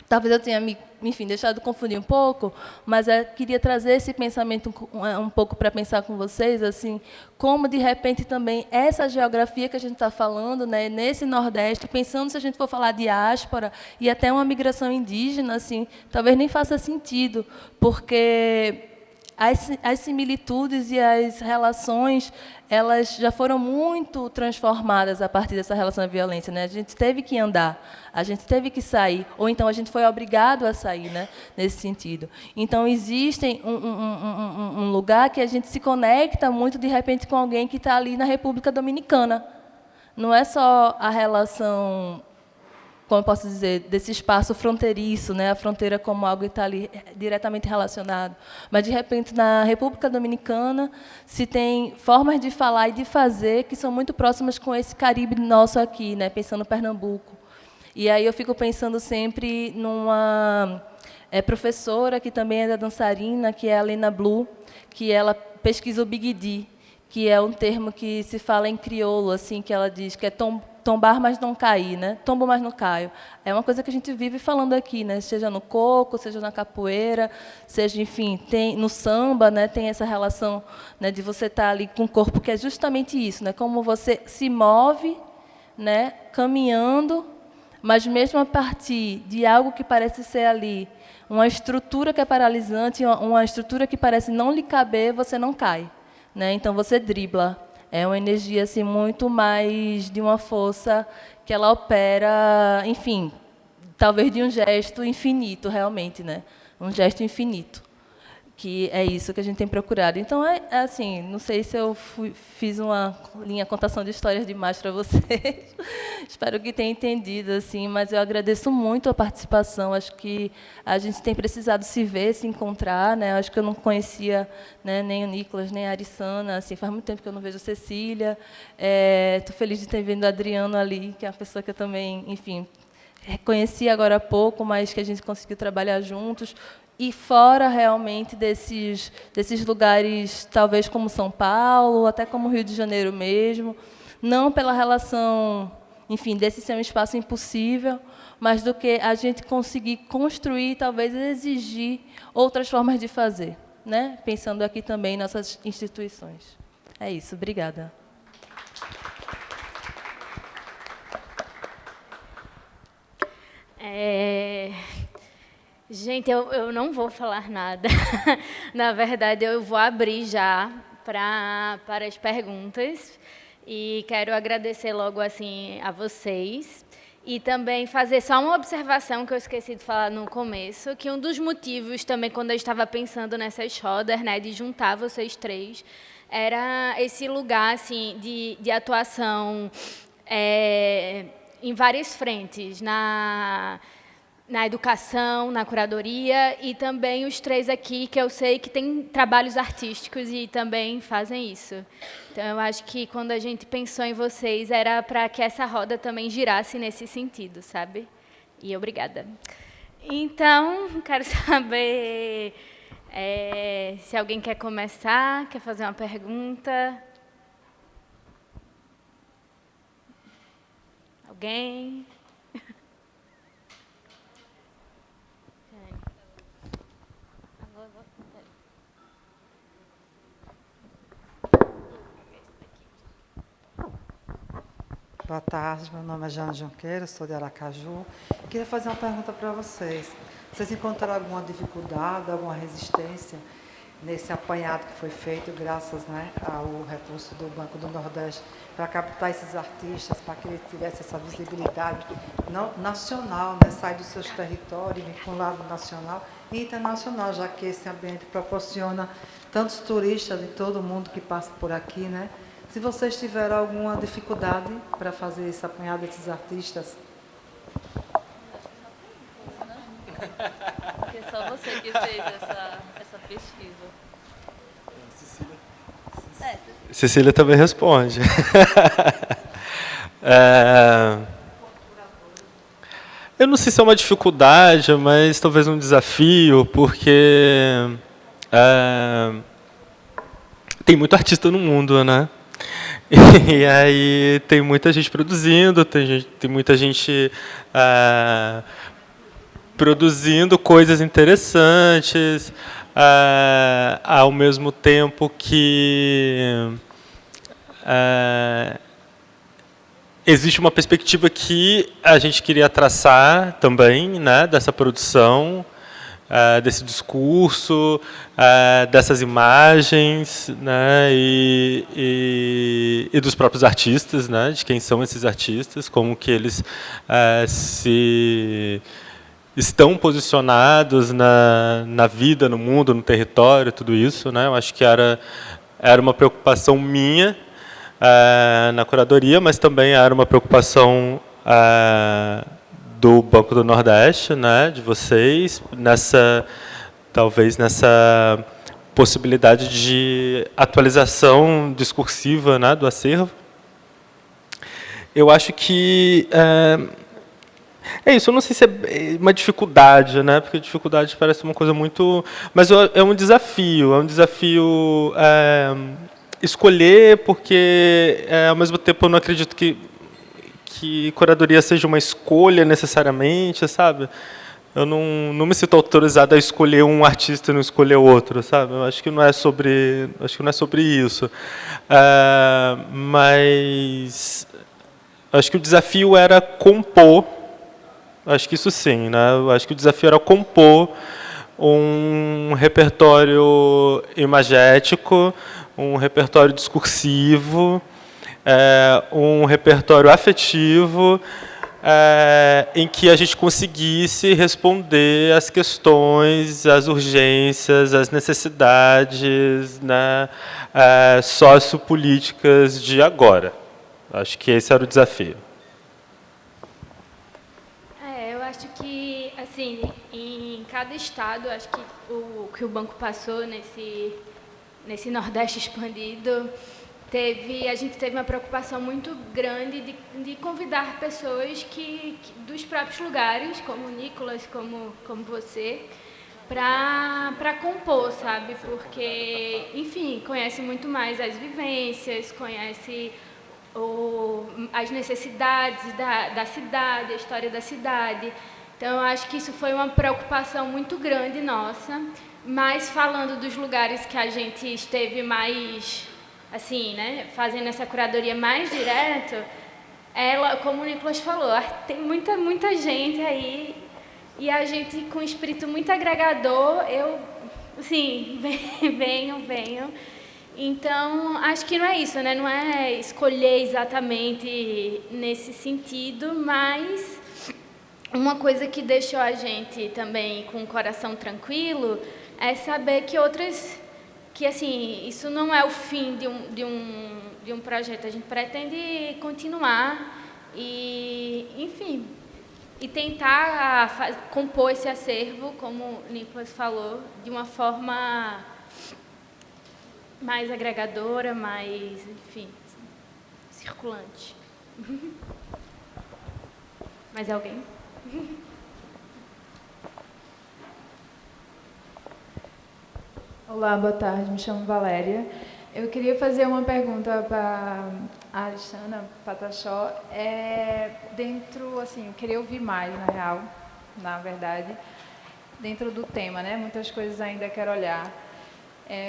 Talvez eu tenha me, enfim, deixado confundir um pouco, mas queria trazer esse pensamento um pouco para pensar com vocês, assim, como de repente também essa geografia que a gente está falando, né, nesse Nordeste, pensando se a gente for falar diáspora e até uma migração indígena, assim, talvez nem faça sentido, porque as similitudes e as relações, elas já foram muito transformadas a partir dessa relação da violência, né? A gente teve que andar, a gente teve que sair, ou então a gente foi obrigado a sair, né? Nesse sentido. Então, existe um lugar que a gente se conecta muito, de repente, com alguém que está ali na República Dominicana. Não é só a relação... como eu posso dizer, desse espaço fronteiriço, né, a fronteira como algo que está ali diretamente relacionado. Mas, de repente, na República Dominicana, se tem formas de falar e de fazer que são muito próximas com esse Caribe nosso aqui, né, pensando em Pernambuco. E aí eu fico pensando sempre numa professora que também é da dançarina, que é a Lena Blue, que ela pesquisa o Big D, que é um termo que se fala em crioulo, assim, que ela diz que é tombar, mas não cair, né? Tombo, mas não caio. É uma coisa que a gente vive falando aqui, né? Seja no coco, seja na capoeira, seja, enfim, tem no samba, né? Tem essa relação, né, de você estar ali com o corpo, que é justamente isso, né? Como você se move, né, caminhando, mas mesmo a partir de algo que parece ser ali uma estrutura que é paralisante, uma estrutura que parece não lhe caber, você não cai, né? Então você dribla. É uma energia assim muito mais de uma força que ela opera, enfim, talvez de um gesto infinito, realmente, né? Um gesto infinito, que é isso que a gente tem procurado. Então, é assim, não sei se eu fiz uma linha contação de histórias demais para vocês. Espero que tenham entendido, assim, mas eu agradeço muito a participação. Acho que a gente tem precisado se ver, se encontrar, né? Acho que eu não conhecia, né, nem o Nicolas, nem a Arissana, assim, faz muito tempo que eu não vejo a Cecília. Estou feliz de ter vindo o Adriano ali, que é uma pessoa que eu também, enfim, conheci agora há pouco, mas que a gente conseguiu trabalhar juntos. E fora, realmente, desses lugares, talvez como São Paulo, até como Rio de Janeiro mesmo, não pela relação, enfim, desse ser um espaço impossível, mas do que a gente conseguir construir, talvez exigir outras formas de fazer, né? Pensando aqui também em nossas instituições. É isso, obrigada. Gente, eu não vou falar nada. Na verdade, eu vou abrir já para as perguntas. E quero agradecer logo assim a vocês. E também fazer só uma observação que eu esqueci de falar no começo, que um dos motivos também, quando eu estava pensando nessas rodas, né, de juntar vocês três, era esse lugar assim, de atuação em várias frentes, na educação, na curadoria, e também os três aqui, que eu sei que têm trabalhos artísticos e também fazem isso. Então, eu acho que quando a gente pensou em vocês, era para que essa roda também girasse nesse sentido, sabe? E obrigada. Então, quero saber se alguém quer começar, quer fazer uma pergunta. Alguém? Boa tarde, meu nome é Jana Junqueira, sou de Aracaju. Queria fazer uma pergunta para vocês. Vocês encontraram alguma dificuldade, alguma resistência nesse apanhado que foi feito, graças, né, ao recurso do Banco do Nordeste, para captar esses artistas, para que eles tivessem essa visibilidade nacional, né, sair dos seus territórios, vir para um lado nacional e internacional, já que esse ambiente proporciona tantos turistas de todo mundo que passa por aqui, né? Se vocês tiveram alguma dificuldade para fazer esse apanhado desses artistas. Porque é só você que fez essa pesquisa. Cecília também responde. Eu não sei se é uma dificuldade, mas talvez um desafio, porque tem muito artista no mundo, né? E aí tem muita gente produzindo, tem muita gente produzindo coisas interessantes, ao mesmo tempo que existe uma perspectiva que a gente queria traçar também, né, dessa produção, desse discurso, dessas imagens, né, e dos próprios artistas, né, de quem são esses artistas, como que eles estão posicionados na vida, no mundo, no território, tudo isso, né. Eu acho que era uma preocupação minha na curadoria, mas também era uma preocupação do Banco do Nordeste, né, de vocês, talvez nessa possibilidade de atualização discursiva, né, do acervo. Eu acho que é isso. Eu não sei se é uma dificuldade, né, porque dificuldade parece uma coisa muito, mas é um desafio. escolher, porque ao mesmo tempo eu não acredito que que curadoria seja uma escolha necessariamente, sabe? Eu não me sinto autorizado a escolher um artista e não escolher outro, sabe? Eu acho que não é sobre isso. Mas acho que o desafio era compor. Acho que isso sim, né? Eu acho que o desafio era compor um repertório imagético, um repertório discursivo, um repertório afetivo, em que a gente conseguisse responder às questões, às urgências, às necessidades, né, sociopolíticas de agora. Acho que esse era o desafio. Eu acho que, assim, em cada estado, acho que o banco passou nesse Nordeste expandido, a gente teve uma preocupação muito grande de convidar pessoas dos próprios lugares, como o Nicolas, como você, para compor, sabe? Porque, enfim, conhece muito mais as vivências, conhece as necessidades da cidade, a história da cidade. Então, eu acho que isso foi uma preocupação muito grande nossa, mas falando dos lugares que a gente esteve mais, assim, né, fazendo essa curadoria mais direto, ela, como o Nicolas falou, tem muita gente aí, e a gente com um espírito muito agregador, assim, venham. Então, acho que não é isso, né? Não é escolher exatamente nesse sentido, mas uma coisa que deixou a gente também com o coração tranquilo é saber que assim, isso não é o fim de um projeto. A gente pretende continuar e, enfim, e tentar compor esse acervo, como o Nicolas falou, de uma forma mais agregadora, mais, enfim, circulante. Mais alguém? Olá, boa tarde, me chamo Valéria. Eu queria fazer uma pergunta para a Alexandra Pataxó. Assim, eu queria ouvir mais, na verdade, dentro do tema, né? Muitas coisas ainda quero olhar.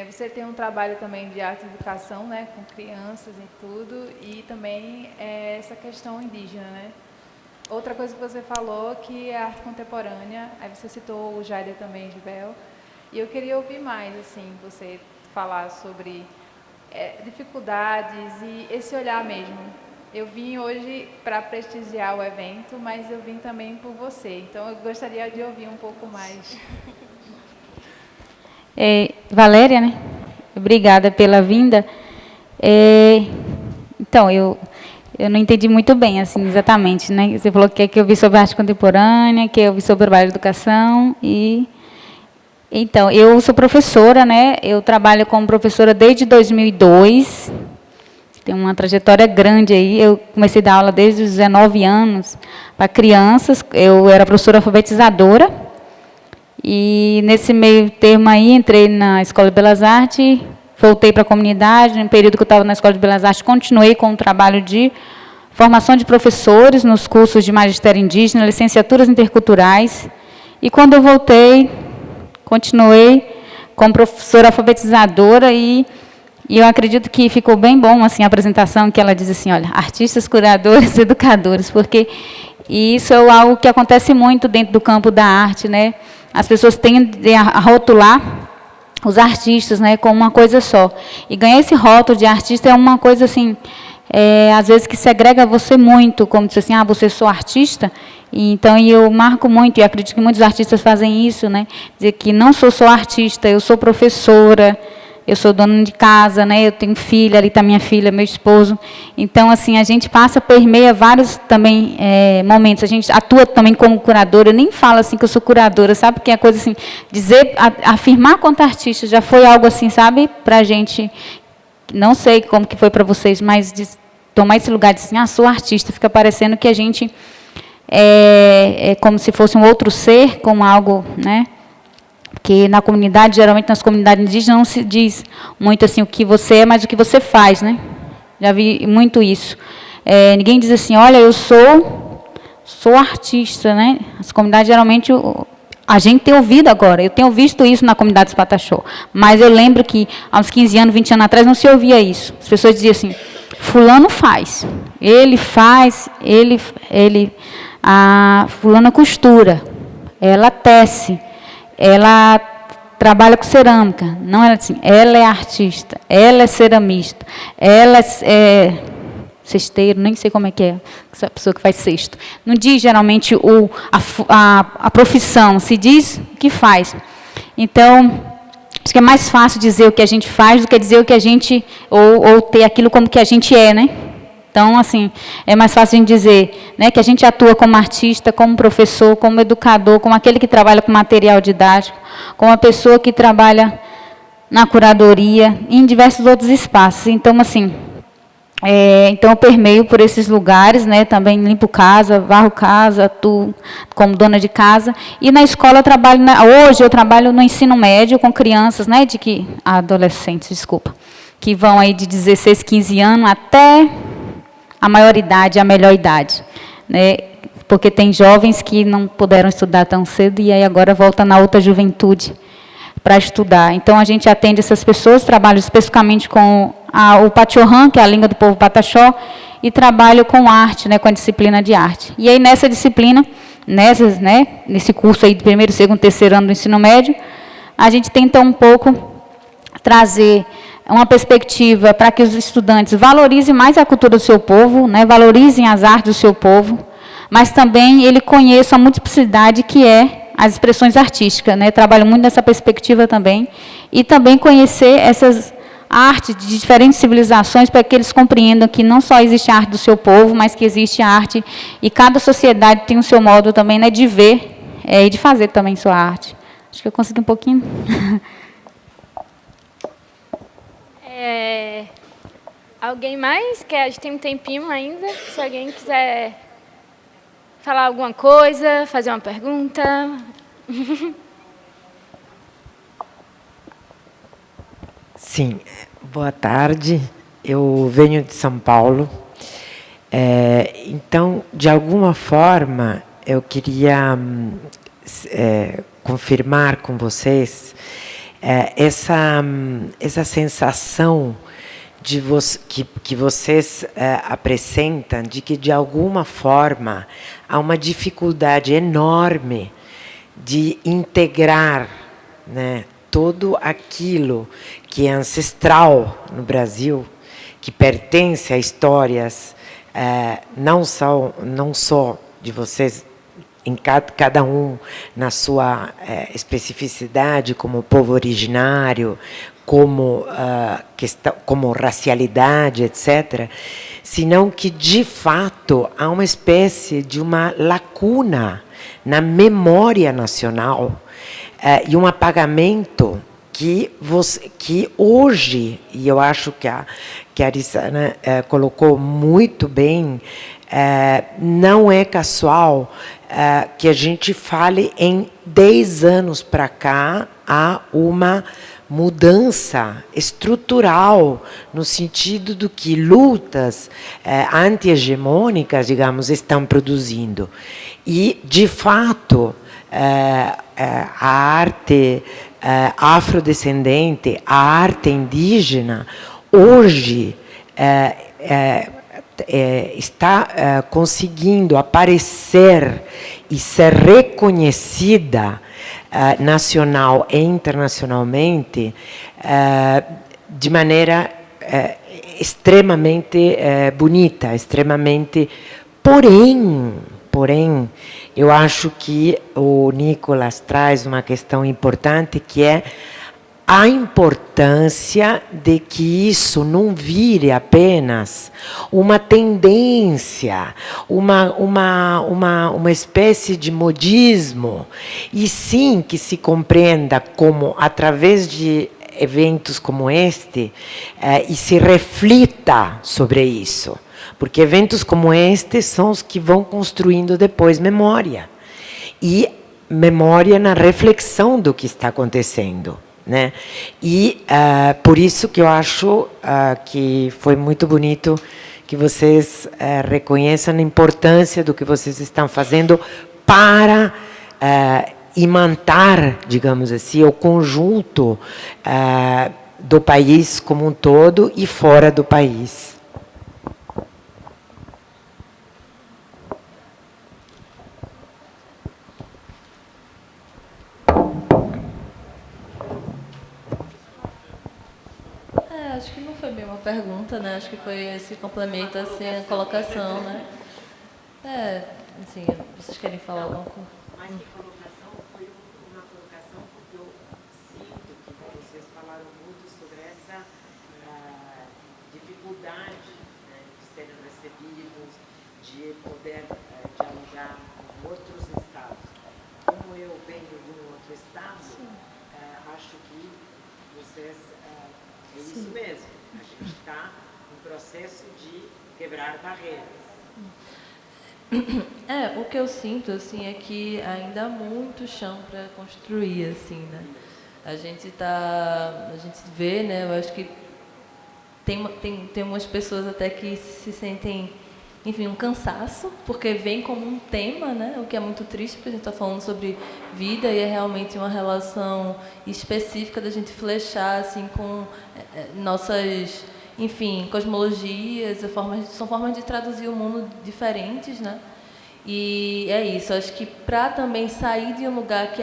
Você tem um trabalho também de arte e educação, né, com crianças e tudo, e também essa questão indígena, né? Outra coisa que você falou que é arte contemporânea, aí você citou o Jader também, Gibel, e eu queria ouvir mais, assim, você falar sobre dificuldades e esse olhar mesmo. Eu vim hoje para prestigiar o evento, mas eu vim também por você, então eu gostaria de ouvir um pouco mais. Valéria, né? Obrigada pela vinda. Então, eu não entendi muito bem, assim, exatamente, né? Você falou que eu vi sobre arte contemporânea, que eu vi sobre trabalho de educação e... Então, eu sou professora, né? Eu trabalho como professora desde 2002. Tem uma trajetória grande aí. Eu comecei a dar aula desde os 19 anos para crianças. Eu era professora alfabetizadora. E, nesse meio termo aí, entrei na Escola de Belas Artes, voltei para a comunidade. No período que eu estava na Escola de Belas Artes, continuei com o trabalho de formação de professores nos cursos de magistério indígena, licenciaturas interculturais. E, quando eu voltei, continuei como professora alfabetizadora e eu acredito que ficou bem bom assim, a apresentação, que ela diz assim, olha, artistas, curadores, educadores, porque isso é algo que acontece muito dentro do campo da arte, né? As pessoas tendem a rotular os artistas, né, como uma coisa só. E ganhar esse rótulo de artista é uma coisa assim, às vezes que segrega você muito, como dizer assim, você sou artista. E, então, eu marco muito, e acredito que muitos artistas fazem isso, né? Dizer que não sou só artista, eu sou professora, eu sou dona de casa, né? Eu tenho filha, ali está minha filha, meu esposo. Então, assim, a gente permeia vários também momentos. A gente atua também como curadora, eu nem falo assim que eu sou curadora, sabe? Porque é coisa assim, afirmar quanto artista já foi algo assim, sabe? Para a gente, não sei como que foi para vocês, mas tomar esse lugar de assim, sou artista, fica parecendo que a gente é como se fosse um outro ser, como algo, né? Porque na comunidade, geralmente nas comunidades indígenas, não se diz muito assim o que você é, mas o que você faz, né? Já vi muito isso. ninguém diz assim, olha, eu sou artista, né? As comunidades, geralmente, a gente tem ouvido agora, eu tenho visto isso na comunidade dos Pataxó, mas eu lembro que há uns 15 anos, 20 anos atrás, não se ouvia isso. As pessoas diziam assim, fulano faz, a fulana costura, ela tece, ela trabalha com cerâmica. Não era assim, ela é artista, ela é ceramista, ela é cesteiro, nem sei como é que é, essa pessoa que faz cesto. Não diz geralmente a profissão, se diz o que faz. Então, acho que é mais fácil dizer o que a gente faz do que dizer o que a gente, ou ter aquilo como que a gente é, né? Então, assim, é mais fácil a gente dizer, né, que a gente atua como artista, como professor, como educador, como aquele que trabalha com material didático, como a pessoa que trabalha na curadoria, em diversos outros espaços. Então, assim, então eu permeio por esses lugares, né, também limpo casa, varro casa, atuo como dona de casa. E na escola eu trabalho, hoje eu trabalho no ensino médio com crianças, né, adolescentes, desculpa, que vão aí de 16, 15 anos até a maioridade, a melhor idade, né? Porque tem jovens que não puderam estudar tão cedo e aí agora volta na outra juventude para estudar. Então, a gente atende essas pessoas, trabalho especificamente com o Pachorrã, que é a língua do povo Pataxó, e trabalho com arte, né, com a disciplina de arte. E aí, nessa disciplina, nesse curso aí de primeiro, segundo, terceiro ano do ensino médio, a gente tenta um pouco trazer uma perspectiva para que os estudantes valorizem mais a cultura do seu povo, né, valorizem as artes do seu povo, mas também ele conheça a multiplicidade que é as expressões artísticas, né? Trabalho muito nessa perspectiva também, e também conhecer essas artes de diferentes civilizações para que eles compreendam que não só existe a arte do seu povo, mas que existe a arte, e cada sociedade tem o seu modo também, né, de ver e de fazer também sua arte. Acho que eu consegui um pouquinho. Alguém mais? Que a gente tem um tempinho ainda. Se alguém quiser falar alguma coisa, fazer uma pergunta. Sim, boa tarde. Eu venho de São Paulo. Então, de alguma forma, eu queria confirmar com vocês essa sensação que vocês apresentam de que, de alguma forma, há uma dificuldade enorme de integrar, né, tudo aquilo que é ancestral no Brasil, que pertence a histórias não só de vocês, em cada um na sua especificidade, como povo originário, como racialidade, etc., senão que, de fato, há uma espécie de uma lacuna na memória nacional e um apagamento que hoje, e eu acho que a Arizana colocou muito bem, não é casual que a gente fale em 10 anos para cá há uma mudança estrutural no sentido do que lutas anti-hegemônicas, digamos, estão produzindo. E, de fato, a arte afrodescendente, a arte indígena, hoje está conseguindo aparecer e ser reconhecida nacional e internacionalmente de maneira extremamente bonita, extremamente. Porém, eu acho que o Nicolas traz uma questão importante, que é a importância de que isso não vire apenas uma tendência, uma espécie de modismo, e sim que se compreenda como, através de eventos como este, e se reflita sobre isso. Porque eventos como este são os que vão construindo depois memória. E memória na reflexão do que está acontecendo, né? E por isso que eu acho que foi muito bonito que vocês reconheçam a importância do que vocês estão fazendo para imantar, digamos assim, o conjunto do país como um todo e fora do país. Acho que não foi bem uma pergunta, né? Acho que foi esse complemento, assim, a colocação, né? Assim, vocês querem falar alguma coisa? Mais que colocação, foi uma colocação porque eu sinto que vocês falaram muito sobre essa dificuldade, né, de serem recebidos, de poder dialogar com outros estados. Como eu venho de um outro estado, acho que vocês... é isso mesmo, a gente está no processo de quebrar barreiras. O que eu sinto, assim, é que ainda há muito chão para construir, assim, né? A gente vê, né? Eu acho que tem umas pessoas até que se sentem, enfim, um cansaço, porque vem como um tema, né? O que é muito triste, porque a gente está falando sobre vida e é realmente uma relação específica da gente flechar, assim, com nossas, enfim, cosmologias, são formas de traduzir o mundo diferentes, né? E é isso, acho que para também sair de um lugar que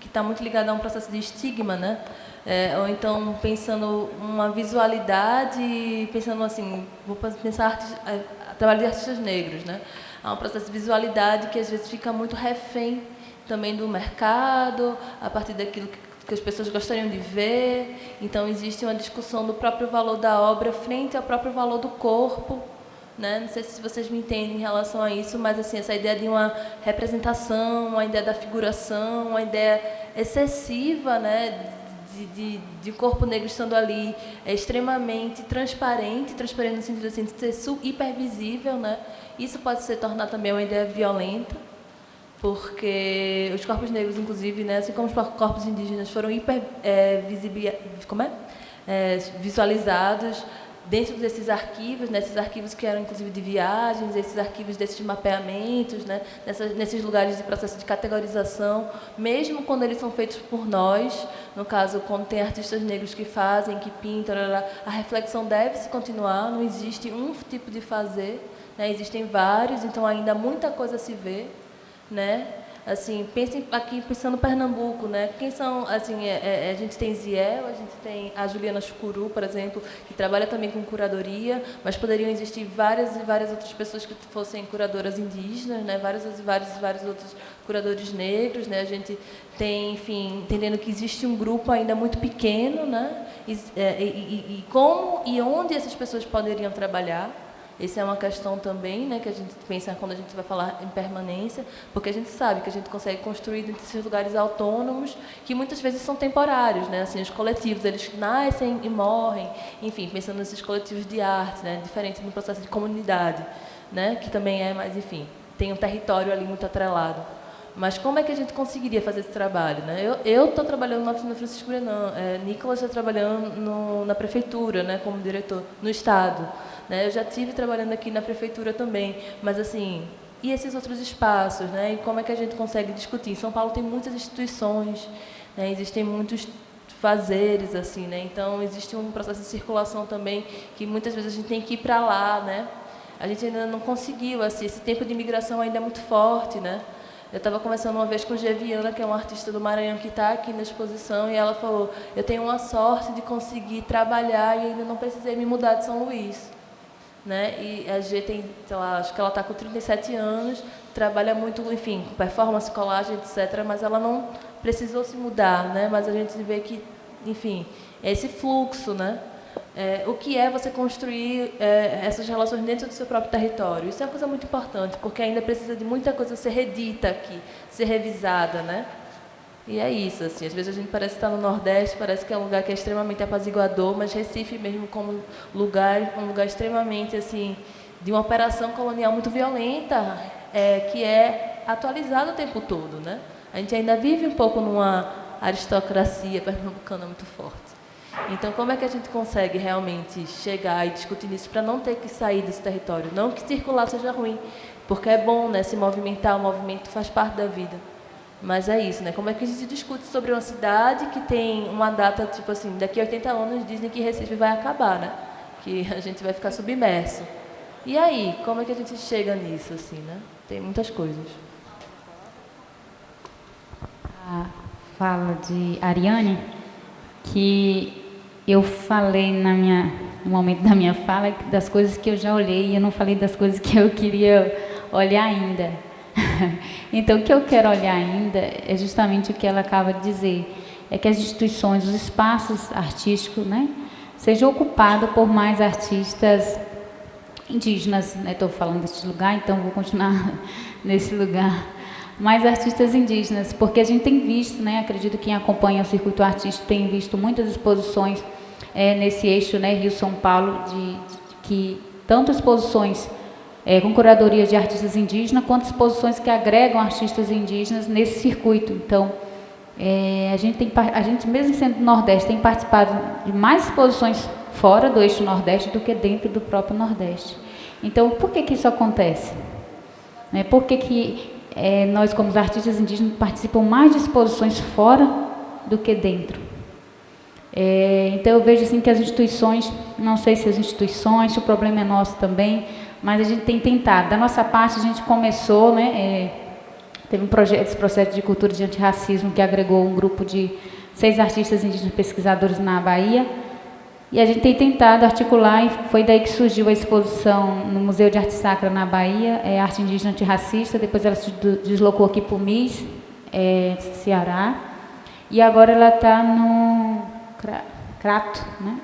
está muito ligado a um processo de estigma, né? Ou então pensando uma visualidade, pensando assim, vou pensar trabalho de artistas negros, né? Há um processo de visualidade que às vezes fica muito refém também do mercado, a partir daquilo que as pessoas gostariam de ver. Então existe uma discussão do próprio valor da obra frente ao próprio valor do corpo, né? Não sei se vocês me entendem em relação a isso, mas assim, essa ideia de uma representação, uma ideia da figuração, uma ideia excessiva, né, de corpo negro estando ali extremamente transparente no sentido assim, de ser hipervisível, né? Isso pode se tornar também uma ideia violenta, porque os corpos negros, inclusive, né, assim como os corpos indígenas, foram visualizados dentro desses arquivos, né, esses arquivos que eram inclusive de viagens, esses arquivos desses mapeamentos, né, nesses lugares de processo de categorização, mesmo quando eles são feitos por nós, no caso, quando tem artistas negros que fazem, que pintam, a reflexão deve se continuar, não existe um tipo de fazer, né, existem vários, então ainda muita coisa a se ver, né? Assim, pensando em Pernambuco, né? Quem são, assim, a gente tem Ziel, a gente tem a Juliana Chucuru, por exemplo, que trabalha também com curadoria, mas poderiam existir várias e várias outras pessoas que fossem curadoras indígenas, né? Vários outros curadores negros, né? A gente tem, enfim, entendendo que existe um grupo ainda muito pequeno, né? E como e onde essas pessoas poderiam trabalhar. Essa é uma questão também, né, que a gente pensa quando a gente vai falar em permanência, porque a gente sabe que a gente consegue construir dentro desses lugares autônomos, que muitas vezes são temporários, né, assim, os coletivos, eles nascem e morrem, enfim, pensando nesses coletivos de arte, né, diferente do processo de comunidade, né, que também é, mas enfim, tem um território ali muito atrelado. Mas como é que a gente conseguiria fazer esse trabalho, né? Eu estou trabalhando na oficina Francisco Brenan, Nicolas está trabalhando na prefeitura, né, como diretor, no Estado. Né? Eu já estive trabalhando aqui na prefeitura também, mas assim, e esses outros espaços, né? E como é que a gente consegue discutir? Em São Paulo tem muitas instituições, né? Existem muitos fazeres, assim, né? Então existe um processo de circulação também que muitas vezes a gente tem que ir para lá, né? A gente ainda não conseguiu, assim, esse tempo de imigração ainda é muito forte, né? Eu estava conversando uma vez com Geviana, que é uma artista do Maranhão que está aqui na exposição, e ela falou, eu tenho uma sorte de conseguir trabalhar e ainda não precisei me mudar de São Luís. Né? E a G tem, sei lá, acho que ela está com 37 anos, trabalha muito, enfim, com performance, colagem, etc., mas ela não precisou se mudar, né? Mas a gente vê que, enfim, é esse fluxo, né? O que é você construir essas relações dentro do seu próprio território? Isso é uma coisa muito importante, porque ainda precisa de muita coisa ser redita aqui, ser revisada, né? E é isso, assim, às vezes a gente parece estar no Nordeste, parece que é um lugar que é extremamente apaziguador, mas Recife mesmo como um lugar extremamente, assim, de uma operação colonial muito violenta, que é atualizada o tempo todo, né? A gente ainda vive um pouco numa aristocracia pernambucana muito forte. Então, como é que a gente consegue realmente chegar e discutir isso para não ter que sair desse território? Não que circular seja ruim, porque é bom, né, se movimentar, o movimento faz parte da vida. Mas é isso, né? Como é que a gente discute sobre uma cidade que tem uma data, tipo assim, daqui a 80 anos dizem que Recife vai acabar, né? Que a gente vai ficar submerso. E aí, como é que a gente chega nisso, assim, né? Tem muitas coisas. A fala de Ariane, que eu falei no momento da minha fala das coisas que eu já olhei e eu não falei das coisas que eu queria olhar ainda. Então, o que eu quero olhar ainda é justamente o que ela acaba de dizer, é que as instituições, os espaços artísticos, né, sejam ocupados por mais artistas indígenas, né? Estou falando desse lugar, então vou continuar nesse lugar. Mais artistas indígenas, porque a gente tem visto, né, acredito que quem acompanha o circuito artístico tem visto muitas exposições nesse eixo, né, Rio-São Paulo, que tanto exposições com curadoria de artistas indígenas, quanto exposições que agregam artistas indígenas nesse circuito. Então, a gente mesmo sendo do Nordeste, tem participado de mais exposições fora do eixo Nordeste do que dentro do próprio Nordeste. Então, por que isso acontece? Por que nós, como os artistas indígenas, participamos mais de exposições fora do que dentro? Então, eu vejo assim que as instituições, não sei se as instituições, se o problema é nosso também, mas a gente tem tentado. Da nossa parte, a gente começou, né, teve esse processo de cultura de antirracismo que agregou um grupo de 6 artistas indígenas pesquisadores na Bahia, e a gente tem tentado articular, e foi daí que surgiu a exposição no Museu de Arte Sacra na Bahia, Arte Indígena Antirracista. Depois ela se deslocou aqui para o MIS, Ceará, e agora ela está no Crato, né?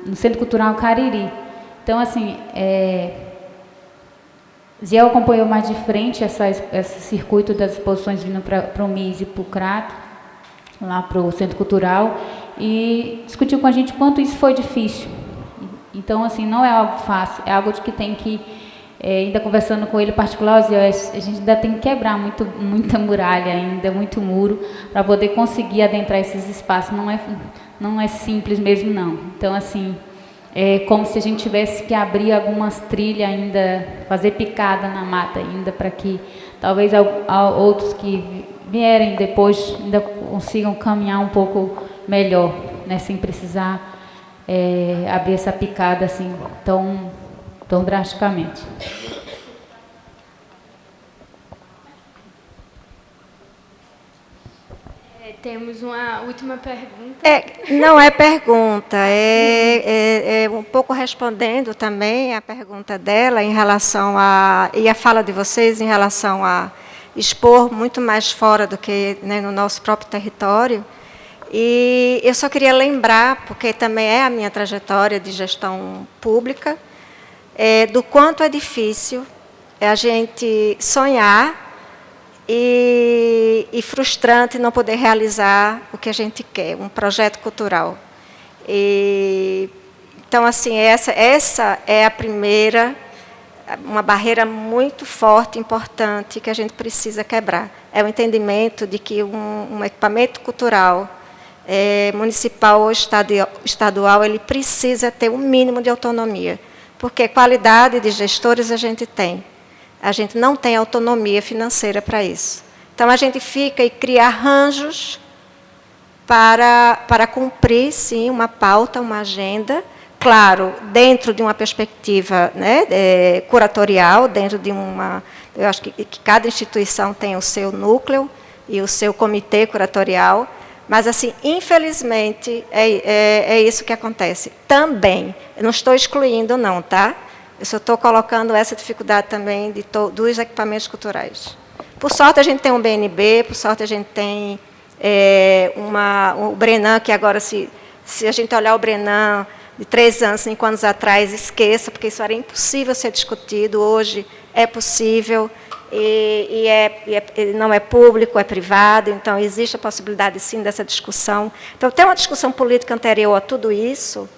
No Centro Cultural Cariri. Então, assim, Ziel acompanhou mais de frente esse circuito das exposições vindo para o MIS e para o Crato, lá para o Centro Cultural, e discutiu com a gente quanto isso foi difícil. Então, assim, não é algo fácil, é algo de que tem que, ainda conversando com ele em particular, a gente ainda tem que quebrar muita muralha ainda, muito muro, para poder conseguir adentrar esses espaços. Não é simples mesmo, não. Então, assim, é como se a gente tivesse que abrir algumas trilhas ainda, fazer picada na mata ainda, para que talvez outros que vierem depois ainda consigam caminhar um pouco melhor, né, sem precisar abrir essa picada assim tão drasticamente. Temos uma última pergunta. Não é pergunta, é um pouco respondendo também a pergunta dela em relação e a fala de vocês em relação a expor muito mais fora do que, né, no nosso próprio território. E eu só queria lembrar, porque também é a minha trajetória de gestão pública, do quanto é difícil a gente sonhar e frustrante não poder realizar o que a gente quer, um projeto cultural. Então, assim, essa é a primeira, uma barreira muito forte, importante, que a gente precisa quebrar. É o entendimento de que um equipamento cultural municipal ou estadual, ele precisa ter um mínimo de autonomia, porque qualidade de gestores a gente tem. A gente não tem autonomia financeira para isso. Então, a gente fica e cria arranjos para cumprir, sim, uma pauta, uma agenda, claro, dentro de uma perspectiva, né, curatorial, dentro de uma... Eu acho que cada instituição tem o seu núcleo e o seu comitê curatorial, mas, assim, infelizmente, é isso que acontece. Também, eu não estou excluindo, não, tá? Eu só estou colocando essa dificuldade também dos equipamentos culturais. Por sorte, a gente tem um BNB, por sorte, a gente tem o Brenan, que agora, se a gente olhar o Brenan de 3 anos, 5 anos atrás, esqueça, porque isso era impossível ser discutido, hoje é possível, não é público, é privado, então existe a possibilidade, sim, dessa discussão. Então, tem uma discussão política anterior a tudo isso,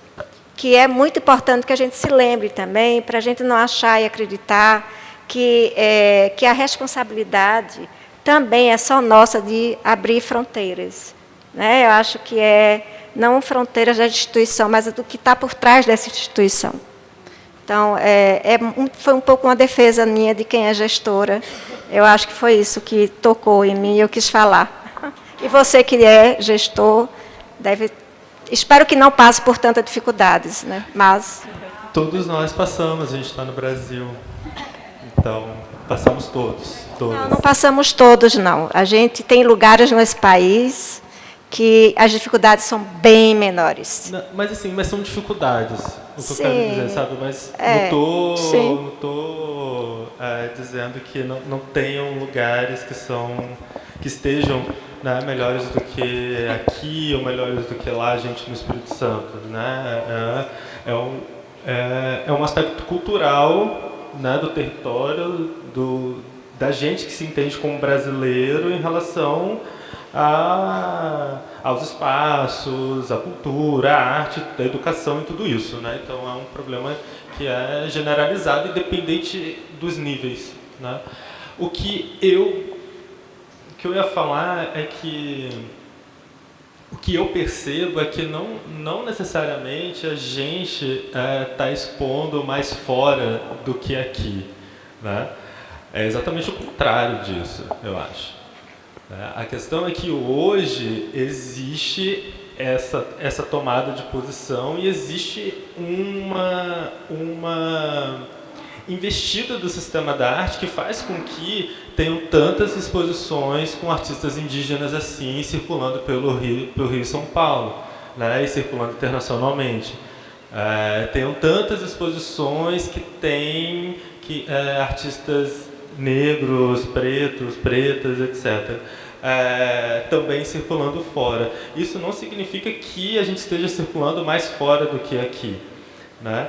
que é muito importante que a gente se lembre também, para a gente não achar e acreditar que a responsabilidade também é só nossa de abrir fronteiras, né? Eu acho que não fronteiras da instituição, mas do que está por trás dessa instituição. Então, foi um pouco uma defesa minha de quem é gestora. Eu acho que foi isso que tocou em mim e eu quis falar. E você que é gestor, espero que não passe por tantas dificuldades, né? Mas... Todos nós passamos, a gente está no Brasil. Então, passamos todos. Não passamos todos, não. A gente tem lugares nesse país que as dificuldades são bem menores. Não, mas assim, são dificuldades, o que eu quero dizer, sabe? Mas não estou dizendo que não tenham lugares que estejam, né, melhores do que aqui ou melhores do que lá, a gente no Espírito Santo, né? É um aspecto cultural, né, do território, da gente que se entende como brasileiro em relação aos espaços, à cultura, à arte, à educação e tudo isso, né? Então é um problema que é generalizado, independente dos níveis, né? O que eu ia falar é que o que eu percebo é que não necessariamente a gente está expondo mais fora do que aqui, né? É exatamente o contrário disso, eu acho. A questão é que hoje existe essa tomada de posição e existe uma investida do sistema da arte que faz com que tenham tantas exposições com artistas indígenas assim, circulando pelo Rio e São Paulo, né, e circulando internacionalmente. Tenham tantas exposições que tem artistas negros, pretos, pretas, etc., também circulando fora. Isso não significa que a gente esteja circulando mais fora do que aqui, né?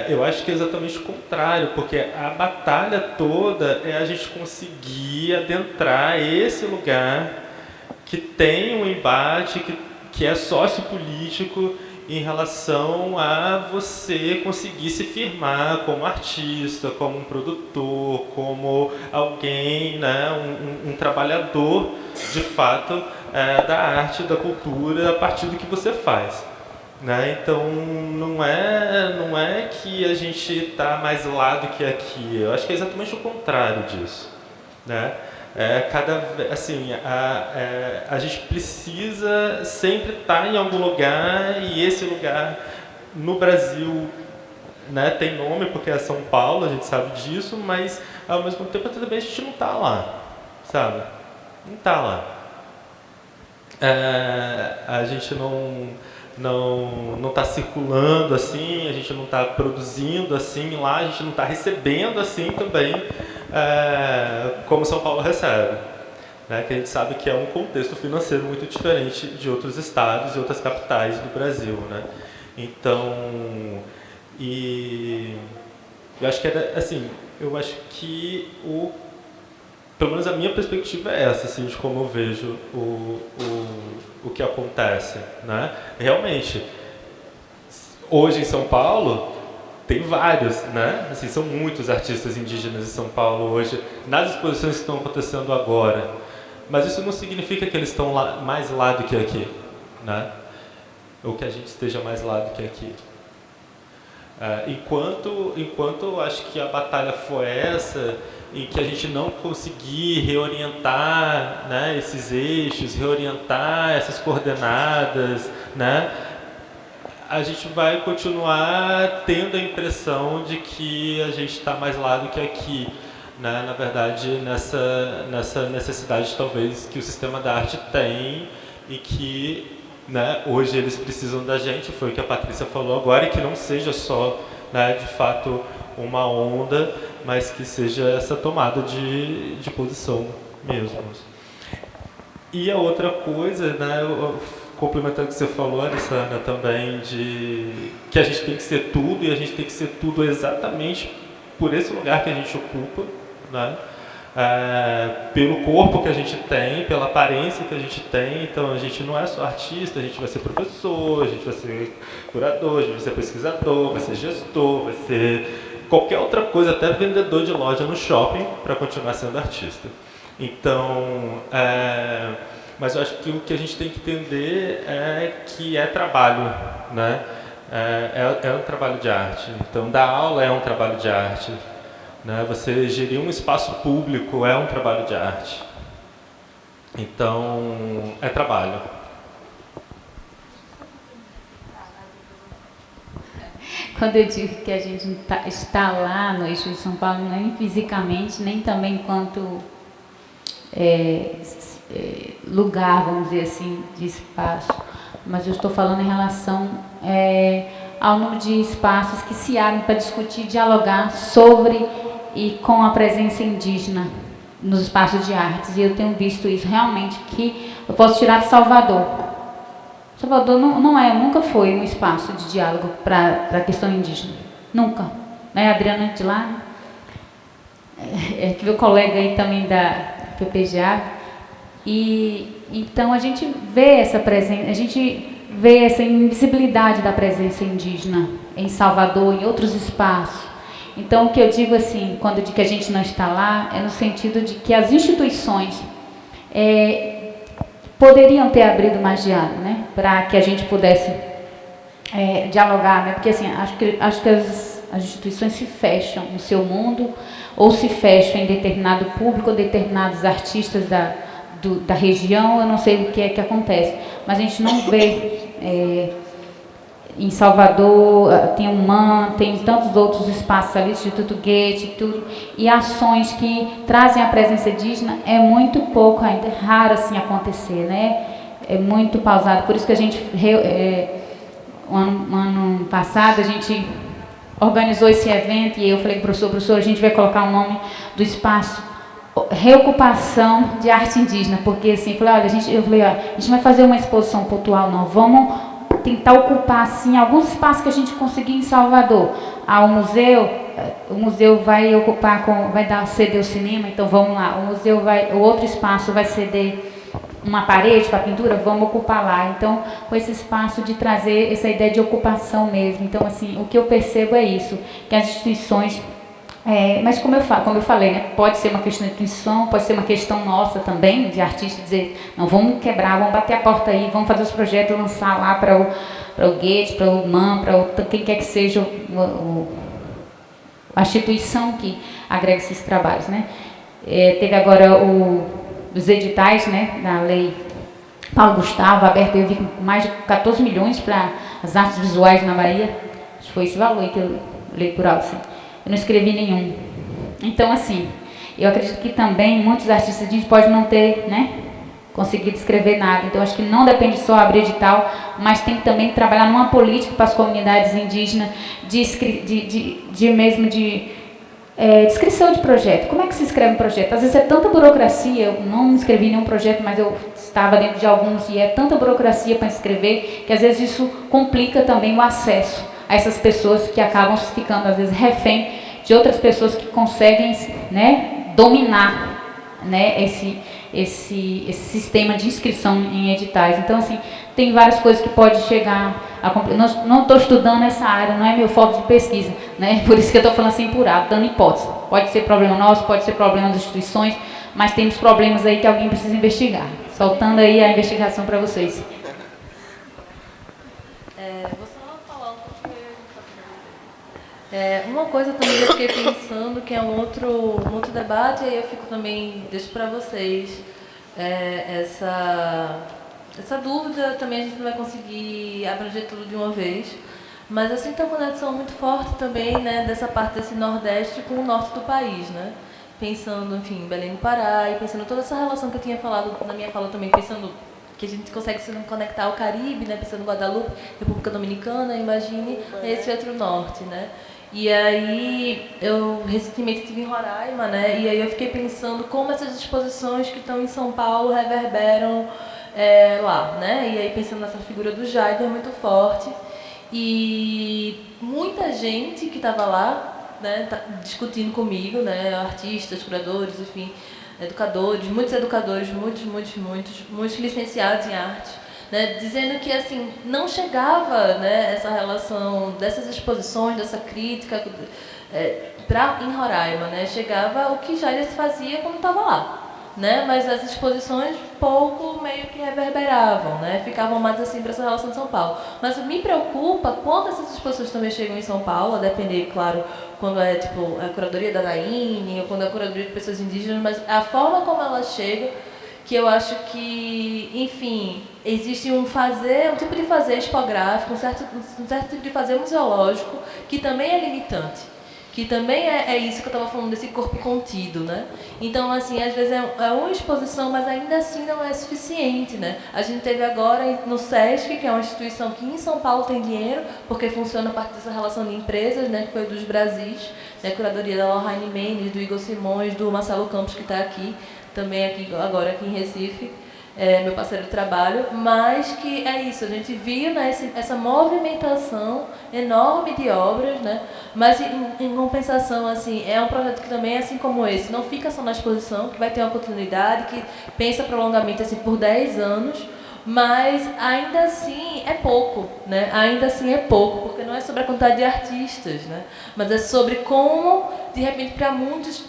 Eu acho que é exatamente o contrário, porque a batalha toda é a gente conseguir adentrar esse lugar que tem um embate, que é sociopolítico, em relação a você conseguir se firmar como artista, como um produtor, como alguém, né, um trabalhador, de fato, da arte, da cultura, a partir do que você faz, né? Então, não é que a gente está mais lá do que aqui. Eu acho que é exatamente o contrário disso, né? A gente precisa sempre estar em algum lugar, e esse lugar no Brasil, né, tem nome porque é São Paulo, a gente sabe disso, mas ao mesmo tempo também a gente não está lá, sabe? Não está lá. A gente não está circulando assim, a gente não está produzindo assim lá, a gente não está recebendo assim também, como São Paulo recebe, né? Que a gente sabe que é um contexto financeiro muito diferente de outros estados e outras capitais do Brasil, né? Então, eu acho que eu acho que pelo menos a minha perspectiva é essa, assim, de como eu vejo o que acontece, né? Realmente, hoje em São Paulo tem vários, né? Assim, são muitos artistas indígenas em São Paulo hoje, nas exposições que estão acontecendo agora. Mas isso não significa que eles estão mais lá do que aqui, né? Ou que a gente esteja mais lá do que aqui. Enquanto eu acho que a batalha foi essa, em que a gente não conseguir reorientar, né, esses eixos, reorientar essas coordenadas, né, a gente vai continuar tendo a impressão de que a gente está mais lá do que aqui, né? Na verdade, nessa necessidade talvez que o sistema da arte tem e que, né, hoje eles precisam da gente, foi o que a Patrícia falou agora, e que não seja só, né, de fato uma onda, mas que seja essa tomada de posição mesmo. E a outra coisa, né, complementando o que você falou, Alessandra, também, de que a gente tem que ser tudo, e a gente tem que ser tudo exatamente por esse lugar que a gente ocupa, né? Pelo corpo que a gente tem, pela aparência que a gente tem. Então a gente não é só artista, a gente vai ser professor, a gente vai ser curador, a gente vai ser pesquisador, vai ser gestor, vai ser qualquer outra coisa, até vendedor de loja no shopping, para continuar sendo artista. Então, mas eu acho que o que a gente tem que entender é que é trabalho, né? É um trabalho de arte. Então, dar aula é um trabalho de arte, né? Você gerir um espaço público é um trabalho de arte. Então, é trabalho. Quando eu digo que a gente está lá no eixo de São Paulo, nem fisicamente, nem também enquanto lugar, vamos dizer assim, de espaço, mas eu estou falando em relação ao número de espaços que se abrem para discutir, dialogar sobre e com a presença indígena nos espaços de artes. E eu tenho visto isso realmente, que eu posso tirar de Salvador. Salvador nunca foi um espaço de diálogo para a questão indígena. Nunca. Né, Adriana de lá? Que meu colega aí também da PPGA. E então a gente vê essa presença, a gente vê essa invisibilidade da presença indígena em Salvador, em outros espaços. Então, o que eu digo assim, quando eu digo que a gente não está lá, é no sentido de que as instituições poderiam ter abrido mais diálogo, né, para que a gente pudesse dialogar, né, porque assim, acho que as instituições se fecham no seu mundo, ou se fecham em determinado público, ou determinados artistas da região, eu não sei o que é que acontece, mas a gente não vê em Salvador, tem o MAN, tem tantos outros espaços ali, Instituto Goethe e tudo, e ações que trazem a presença indígena é muito pouco ainda, é raro assim acontecer, né? É muito pausado, por isso que a gente, ano passado, a gente organizou esse evento e eu falei para o professor, a gente vai colocar o nome do espaço Reocupação de Arte Indígena, porque assim, a gente vai fazer uma exposição pontual, não, vamos tentar ocupar assim alguns espaços que a gente conseguir em Salvador. O museu vai ocupar vai ceder o cinema, então vamos lá. O outro espaço vai ceder uma parede para pintura, vamos ocupar lá. Então, com esse espaço de trazer essa ideia de ocupação mesmo. Então, assim, o que eu percebo é isso, que as instituições mas como eu falei, né, pode ser uma questão de intuição, pode ser uma questão nossa também, de artista, dizer, não, vamos quebrar, vamos bater a porta aí, vamos fazer os projetos, lançar lá para o Goethe, para o MAN, para quem quer que seja a instituição que agrega esses trabalhos, né. Teve agora os editais, né, da lei Paulo Gustavo, aberto, eu vi com mais de 14 milhões para as artes visuais na Bahia, acho que foi esse valor aí que eu li por alto, assim. Eu não escrevi nenhum. Então, assim, eu acredito que também muitos artistas a gente pode não ter, né, conseguido escrever nada. Então, acho que não depende só abrir edital, mas tem que também trabalhar numa política para as comunidades indígenas descrição de projeto. Como é que se escreve um projeto? Às vezes é tanta burocracia, eu não escrevi nenhum projeto, mas eu estava dentro de alguns, e é tanta burocracia para escrever, que às vezes isso complica também o acesso a essas pessoas que acabam ficando, às vezes, refém de outras pessoas que conseguem, né, dominar, né, esse sistema de inscrição em editais. Então, assim, tem várias coisas que pode chegar a... Não estou estudando essa área, não é meu foco de pesquisa, né, por isso que eu estou falando assim por alto, dando hipótese. Pode ser problema nosso, pode ser problema das instituições, mas temos problemas aí que alguém precisa investigar. Soltando aí a investigação para vocês. Uma coisa também que eu fiquei pensando, que é um outro debate, e aí eu fico também, deixo para vocês, essa dúvida também a gente não vai conseguir abranger tudo de uma vez, mas eu sinto uma conexão muito forte também, né, dessa parte desse Nordeste com o Norte do país, né? Pensando, enfim, em Belém do Pará, e pensando toda essa relação que eu tinha falado na minha fala também, pensando que a gente consegue se conectar ao Caribe, né, pensando em Guadalupe, República Dominicana, imagine esse outro Norte, né? E aí, eu recentemente estive em Roraima, né? E aí eu fiquei pensando como essas exposições que estão em São Paulo reverberam lá, né? E aí pensando nessa figura do Jader muito forte. E muita gente que estava lá, né, discutindo comigo, né? Artistas, curadores, enfim, educadores, muitos licenciados em arte. Né, dizendo que assim não chegava, né, essa relação dessas exposições, dessa crítica em Roraima, né, chegava o que Jair fazia quando estava lá, né? Mas as exposições pouco meio que reverberavam, né? Ficavam mais assim para essa relação de São Paulo. Mas me preocupa quando essas exposições também chegam em São Paulo, a depender, claro, quando é tipo a curadoria da Naine, ou quando é a curadoria de pessoas indígenas, mas a forma como ela chega, que eu acho que, enfim, existe um tipo de fazer expográfico, um certo tipo de fazer museológico, que também é limitante, que também é isso que eu estava falando, desse corpo contido, né? Então, assim, às vezes é uma exposição, mas ainda assim não é suficiente, né? A gente teve agora no SESC, que é uma instituição que em São Paulo tem dinheiro, porque funciona a partir dessa relação de empresas, né? Que foi dos Brasis, né? A curadoria da Lorraine Mendes, do Igor Simões, do Marcelo Campos, que está aqui, também agora aqui em Recife, meu parceiro de trabalho, mas que é isso, a gente viu, né, essa movimentação enorme de obras, né, mas em compensação, assim, é um projeto que também, assim como esse, não fica só na exposição, que vai ter uma continuidade, que pensa prolongamento assim, por 10 anos, mas ainda assim é pouco, né? Ainda assim é pouco, porque não é sobre a quantidade de artistas, né? Mas é sobre como, de repente, para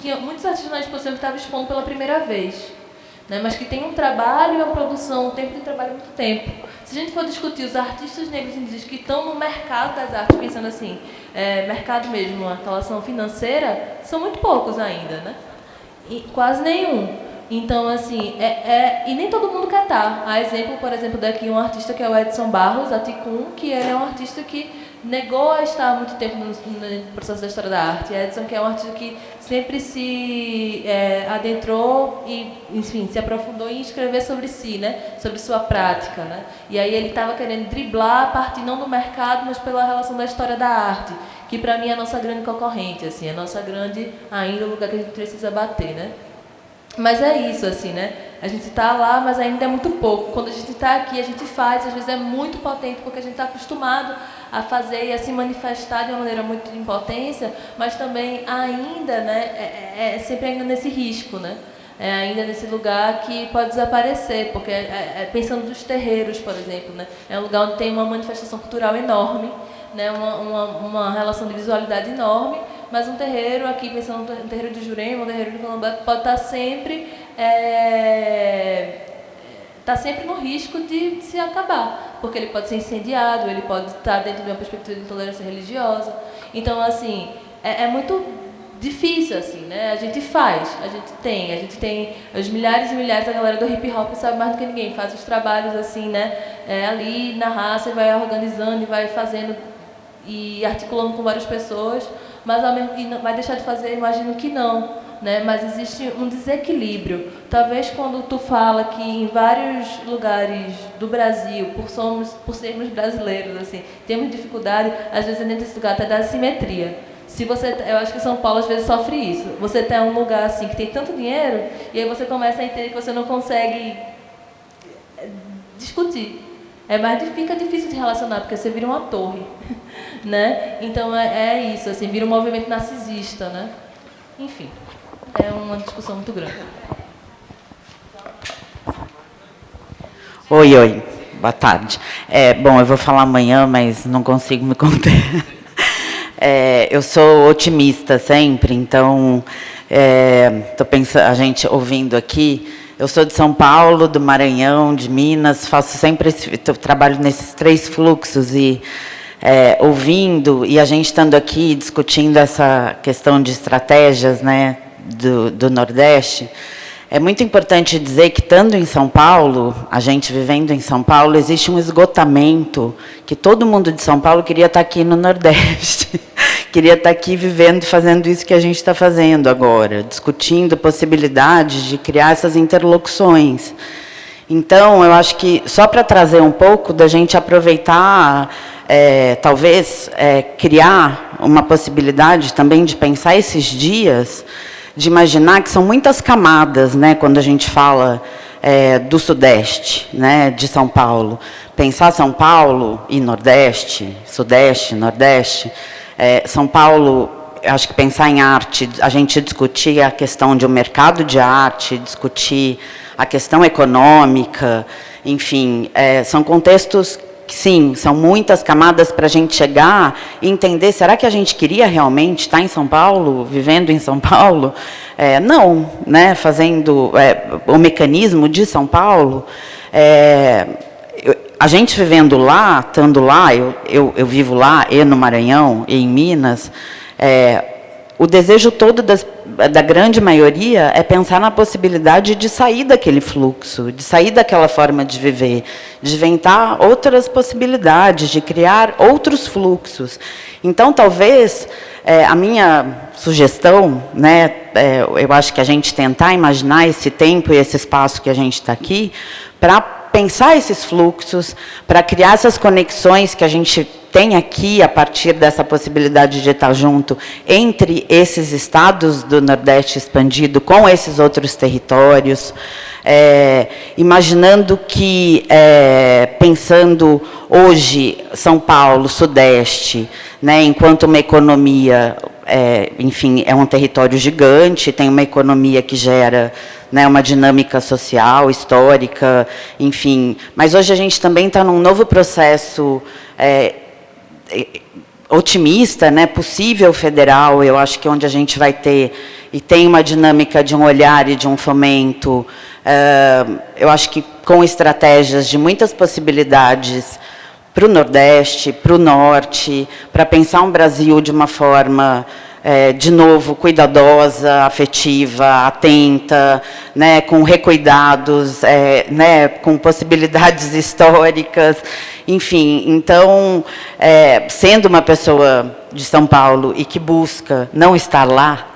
tinha muitos artistas na exposição que estavam expondo pela primeira vez, né? Mas que tem um trabalho e uma produção, um tempo de trabalho há muito tempo. Se a gente for discutir os artistas negros indígenas que estão no mercado das artes, pensando assim, mercado mesmo, a relação financeira, são muito poucos ainda, né? E quase nenhum. Então, assim, e nem todo mundo quer estar. Há exemplo, por exemplo, daqui um artista que é o Edson Barros, a Ticum, que ele é um artista que negou a estar há muito tempo no processo da história da arte. Edson, que é um artista que sempre se adentrou e, enfim, se aprofundou em escrever sobre si, né? Sobre sua prática, né? E aí ele estava querendo driblar a partir não do mercado, mas pela relação da história da arte, que para mim é a nossa grande concorrente, assim, a nossa grande, ainda, o lugar que a gente precisa bater, né? Mas é isso, assim, né? A gente está lá, mas ainda é muito pouco. Quando a gente está aqui, a gente faz, às vezes é muito potente, porque a gente está acostumado a fazer e a se manifestar de uma maneira muito de impotência, mas também ainda, né, sempre ainda nesse risco, né? Ainda nesse lugar que pode desaparecer, porque pensando nos terreiros, por exemplo, né? É um lugar onde tem uma manifestação cultural enorme, né? Uma relação de visualidade enorme, mas um terreiro, aqui pensando no terreiro de Jurema, um terreiro de Candomblé, pode estar sempre, no risco de se acabar, porque ele pode ser incendiado, ele pode estar dentro de uma perspectiva de intolerância religiosa. Então, assim, é muito difícil, assim, né? A gente tem os milhares e milhares, a galera do hip hop sabe mais do que ninguém, faz os trabalhos, assim, né? Ali na raça, e vai organizando e vai fazendo e articulando com várias pessoas, mas vai deixar de fazer, imagino que não, né? Mas existe um desequilíbrio. Talvez quando tu fala que em vários lugares do Brasil, por sermos brasileiros, assim, temos dificuldade, às vezes dentro desse lugar até da assimetria. Eu acho que São Paulo às vezes sofre isso. Você tem um lugar assim que tem tanto dinheiro e aí você começa a entender que você não consegue discutir. Fica difícil de relacionar, porque você vira uma torre, né? Então é isso, assim, vira um movimento narcisista, né? Enfim, é uma discussão muito grande. Oi, boa tarde. Bom, eu vou falar amanhã, mas não consigo me conter. Eu sou otimista sempre, então tô pensando, a gente ouvindo aqui. Eu sou de São Paulo, do Maranhão, de Minas, faço sempre trabalho nesses 3 fluxos e ouvindo, e a gente estando aqui discutindo essa questão de estratégias, né, do Nordeste, é muito importante dizer que, estando em São Paulo, a gente vivendo em São Paulo, existe um esgotamento que todo mundo de São Paulo queria estar aqui no Nordeste. Queria estar aqui vivendo e fazendo isso que a gente está fazendo agora, discutindo possibilidades de criar essas interlocuções. Então, eu acho que, só para trazer um pouco da gente aproveitar, talvez, criar uma possibilidade também de pensar esses dias, de imaginar que são muitas camadas, né, quando a gente fala do Sudeste, né, de São Paulo. Pensar São Paulo e Nordeste, Sudeste, Nordeste. São Paulo, acho que pensar em arte, a gente discutir a questão de um mercado de arte, discutir a questão econômica, enfim, são contextos que que sim, são muitas camadas para a gente chegar e entender, será que a gente queria realmente estar em São Paulo, vivendo em São Paulo? Não, né? Fazendo o mecanismo de São Paulo. A gente vivendo lá, estando lá, eu vivo lá, e no Maranhão, e em Minas, o desejo todo da grande maioria é pensar na possibilidade de sair daquele fluxo, de sair daquela forma de viver, de inventar outras possibilidades, de criar outros fluxos. Então, talvez, a minha sugestão, né, eu acho que a gente tentar imaginar esse tempo e esse espaço que a gente está aqui, para pensar esses fluxos, para criar essas conexões que a gente tem aqui, a partir dessa possibilidade de estar junto entre esses estados do Nordeste expandido com esses outros territórios, imaginando que, pensando hoje, São Paulo, Sudeste, né, enquanto uma economia, enfim, é um território gigante, tem uma economia que gera, né, uma dinâmica social, histórica, enfim. Mas hoje a gente também está num novo processo otimista, né, possível federal, eu acho que onde a gente vai ter, e tem uma dinâmica de um olhar e de um fomento, eu acho que com estratégias de muitas possibilidades para o Nordeste, para o Norte, para pensar um Brasil de uma forma, de novo, cuidadosa, afetiva, atenta, né, com recuidados, né, com possibilidades históricas, enfim. Então, sendo uma pessoa de São Paulo e que busca não estar lá,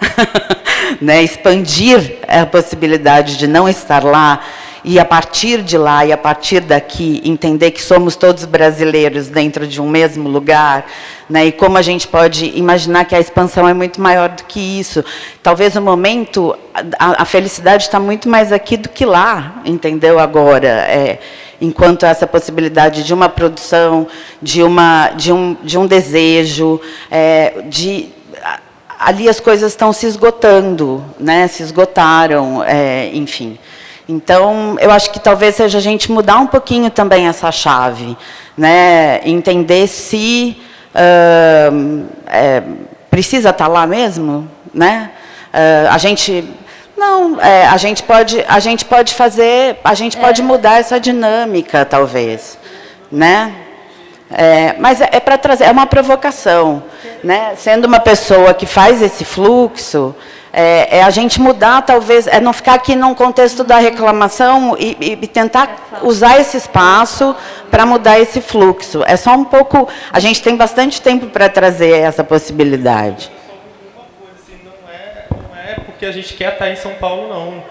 né, expandir a possibilidade de não estar lá, e a partir de lá e a partir daqui entender que somos todos brasileiros dentro de um mesmo lugar, né, e como a gente pode imaginar que a expansão é muito maior do que isso. Talvez o momento, a felicidade está muito mais aqui do que lá, entendeu? Agora, enquanto essa possibilidade de uma produção, de um desejo, ali as coisas estão se esgotando, né, se esgotaram, enfim. Então, eu acho que talvez seja a gente mudar um pouquinho também essa chave, né? Entender se precisa estar lá mesmo, né? A gente pode fazer, a gente pode mudar essa dinâmica, talvez, né? Mas para trazer, é uma provocação, né? Sendo uma pessoa que faz esse fluxo, a gente mudar, talvez, não ficar aqui num contexto da reclamação e tentar usar esse espaço para mudar esse fluxo. É só um pouco, a gente tem bastante tempo para trazer essa possibilidade. Não é porque a gente quer estar em São Paulo, não.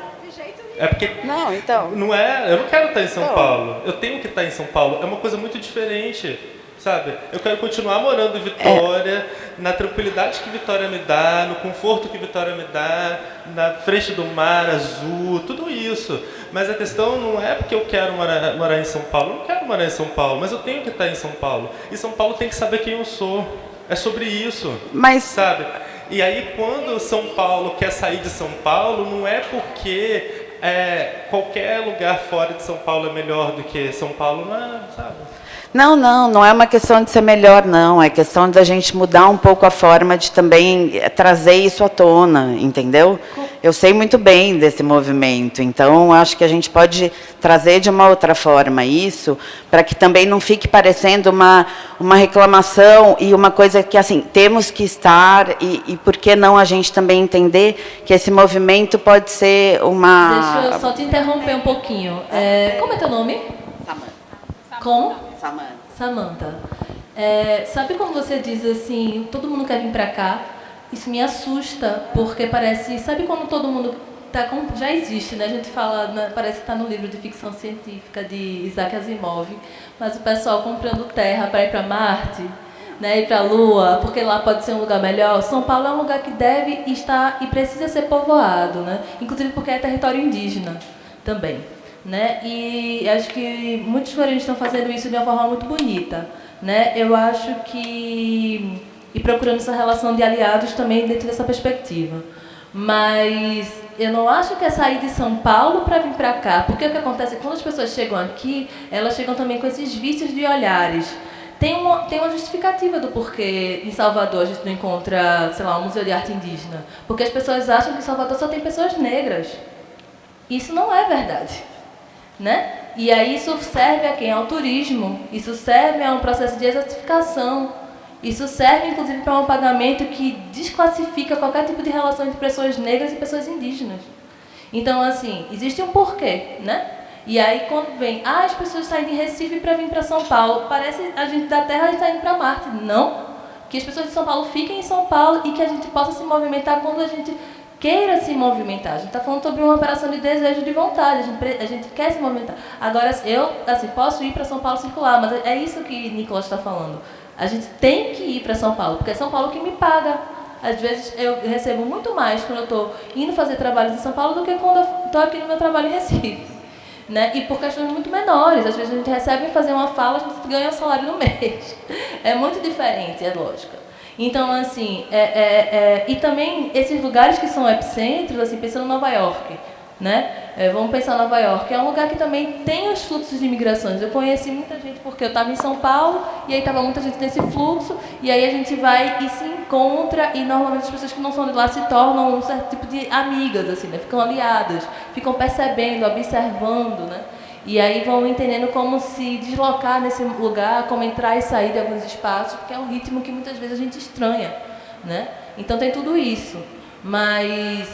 É porque não, então. Não eu não quero estar em São Paulo. Eu tenho que estar em São Paulo. É uma coisa muito diferente, sabe? Eu quero continuar morando em Vitória, na tranquilidade que Vitória me dá, no conforto que Vitória me dá, na frente do mar azul, tudo isso. Mas a questão não é porque eu quero morar em São Paulo. Eu não quero morar em São Paulo, mas eu tenho que estar em São Paulo. E São Paulo tem que saber quem eu sou. É sobre isso, sabe? E aí, quando São Paulo quer sair de São Paulo, não é porque qualquer lugar fora de São Paulo é melhor do que São Paulo, não é, sabe? Não é uma questão de ser melhor, não. É questão da gente mudar um pouco a forma de também trazer isso à tona, entendeu? Eu sei muito bem desse movimento, então acho que a gente pode trazer de uma outra forma isso, para que também não fique parecendo uma reclamação e uma coisa que, assim, temos que estar, e por que não a gente também entender que esse movimento pode ser uma... Deixa eu só te interromper um pouquinho. Como é teu nome? Samanta. Como? Samanta. Sabe quando você diz assim, todo mundo quer vir para cá? Isso me assusta, porque parece... Sabe quando todo mundo já existe, né? A gente fala, parece que está no livro de ficção científica de Isaac Asimov, mas o pessoal comprando terra para ir para Marte, né, ir para a Lua, porque lá pode ser um lugar melhor. São Paulo é um lugar que deve estar e precisa ser povoado, né? Inclusive porque é território indígena também. Né? E acho que muitos coreanos estão fazendo isso de uma forma muito bonita, né? Eu acho que... E procurando essa relação de aliados também dentro dessa perspectiva. Mas eu não acho que é sair de São Paulo para vir para cá, porque o que acontece é que quando as pessoas chegam aqui, elas chegam também com esses vícios de olhares. Tem uma justificativa do porquê em Salvador a gente não encontra, sei lá, um museu de arte indígena. Porque as pessoas acham que em Salvador só tem pessoas negras. Isso não é verdade, né? E aí isso serve a quem? Ao turismo. Isso serve a um processo de exotificação. Isso serve, inclusive, para um pagamento que desclassifica qualquer tipo de relação entre pessoas negras e pessoas indígenas. Então, assim, existe um porquê, né? E aí, quando vem, as pessoas saem de Recife para vir para São Paulo, parece a gente da Terra está indo para Marte. Não. Que as pessoas de São Paulo fiquem em São Paulo e que a gente possa se movimentar quando a gente queira se movimentar. A gente está falando sobre uma operação de desejo, de vontade. A gente quer se movimentar. Agora, eu assim, posso ir para São Paulo circular, mas é isso que Nicolas está falando. A gente tem que ir para São Paulo, porque é São Paulo que me paga. Às vezes eu recebo muito mais quando eu estou indo fazer trabalhos em São Paulo do que quando eu estou aqui no meu trabalho em Recife. Né? E por questões muito menores. Às vezes a gente recebe fazer uma fala, a gente ganha o salário no mês. É muito diferente, é lógica. Então, assim, e também esses lugares que são epicentros, assim, pensando em Nova York, né? Vamos pensar em Nova York, é um lugar que também tem os fluxos de imigrações. Eu conheci muita gente porque eu estava em São Paulo e aí estava muita gente nesse fluxo e aí a gente vai e se encontra e normalmente as pessoas que não são de lá se tornam um certo tipo de amigas, assim, né? Ficam aliadas, ficam percebendo, observando, né? E aí vão entendendo como se deslocar nesse lugar, como entrar e sair de alguns espaços, porque é um ritmo que muitas vezes a gente estranha, né? Então tem tudo isso, mas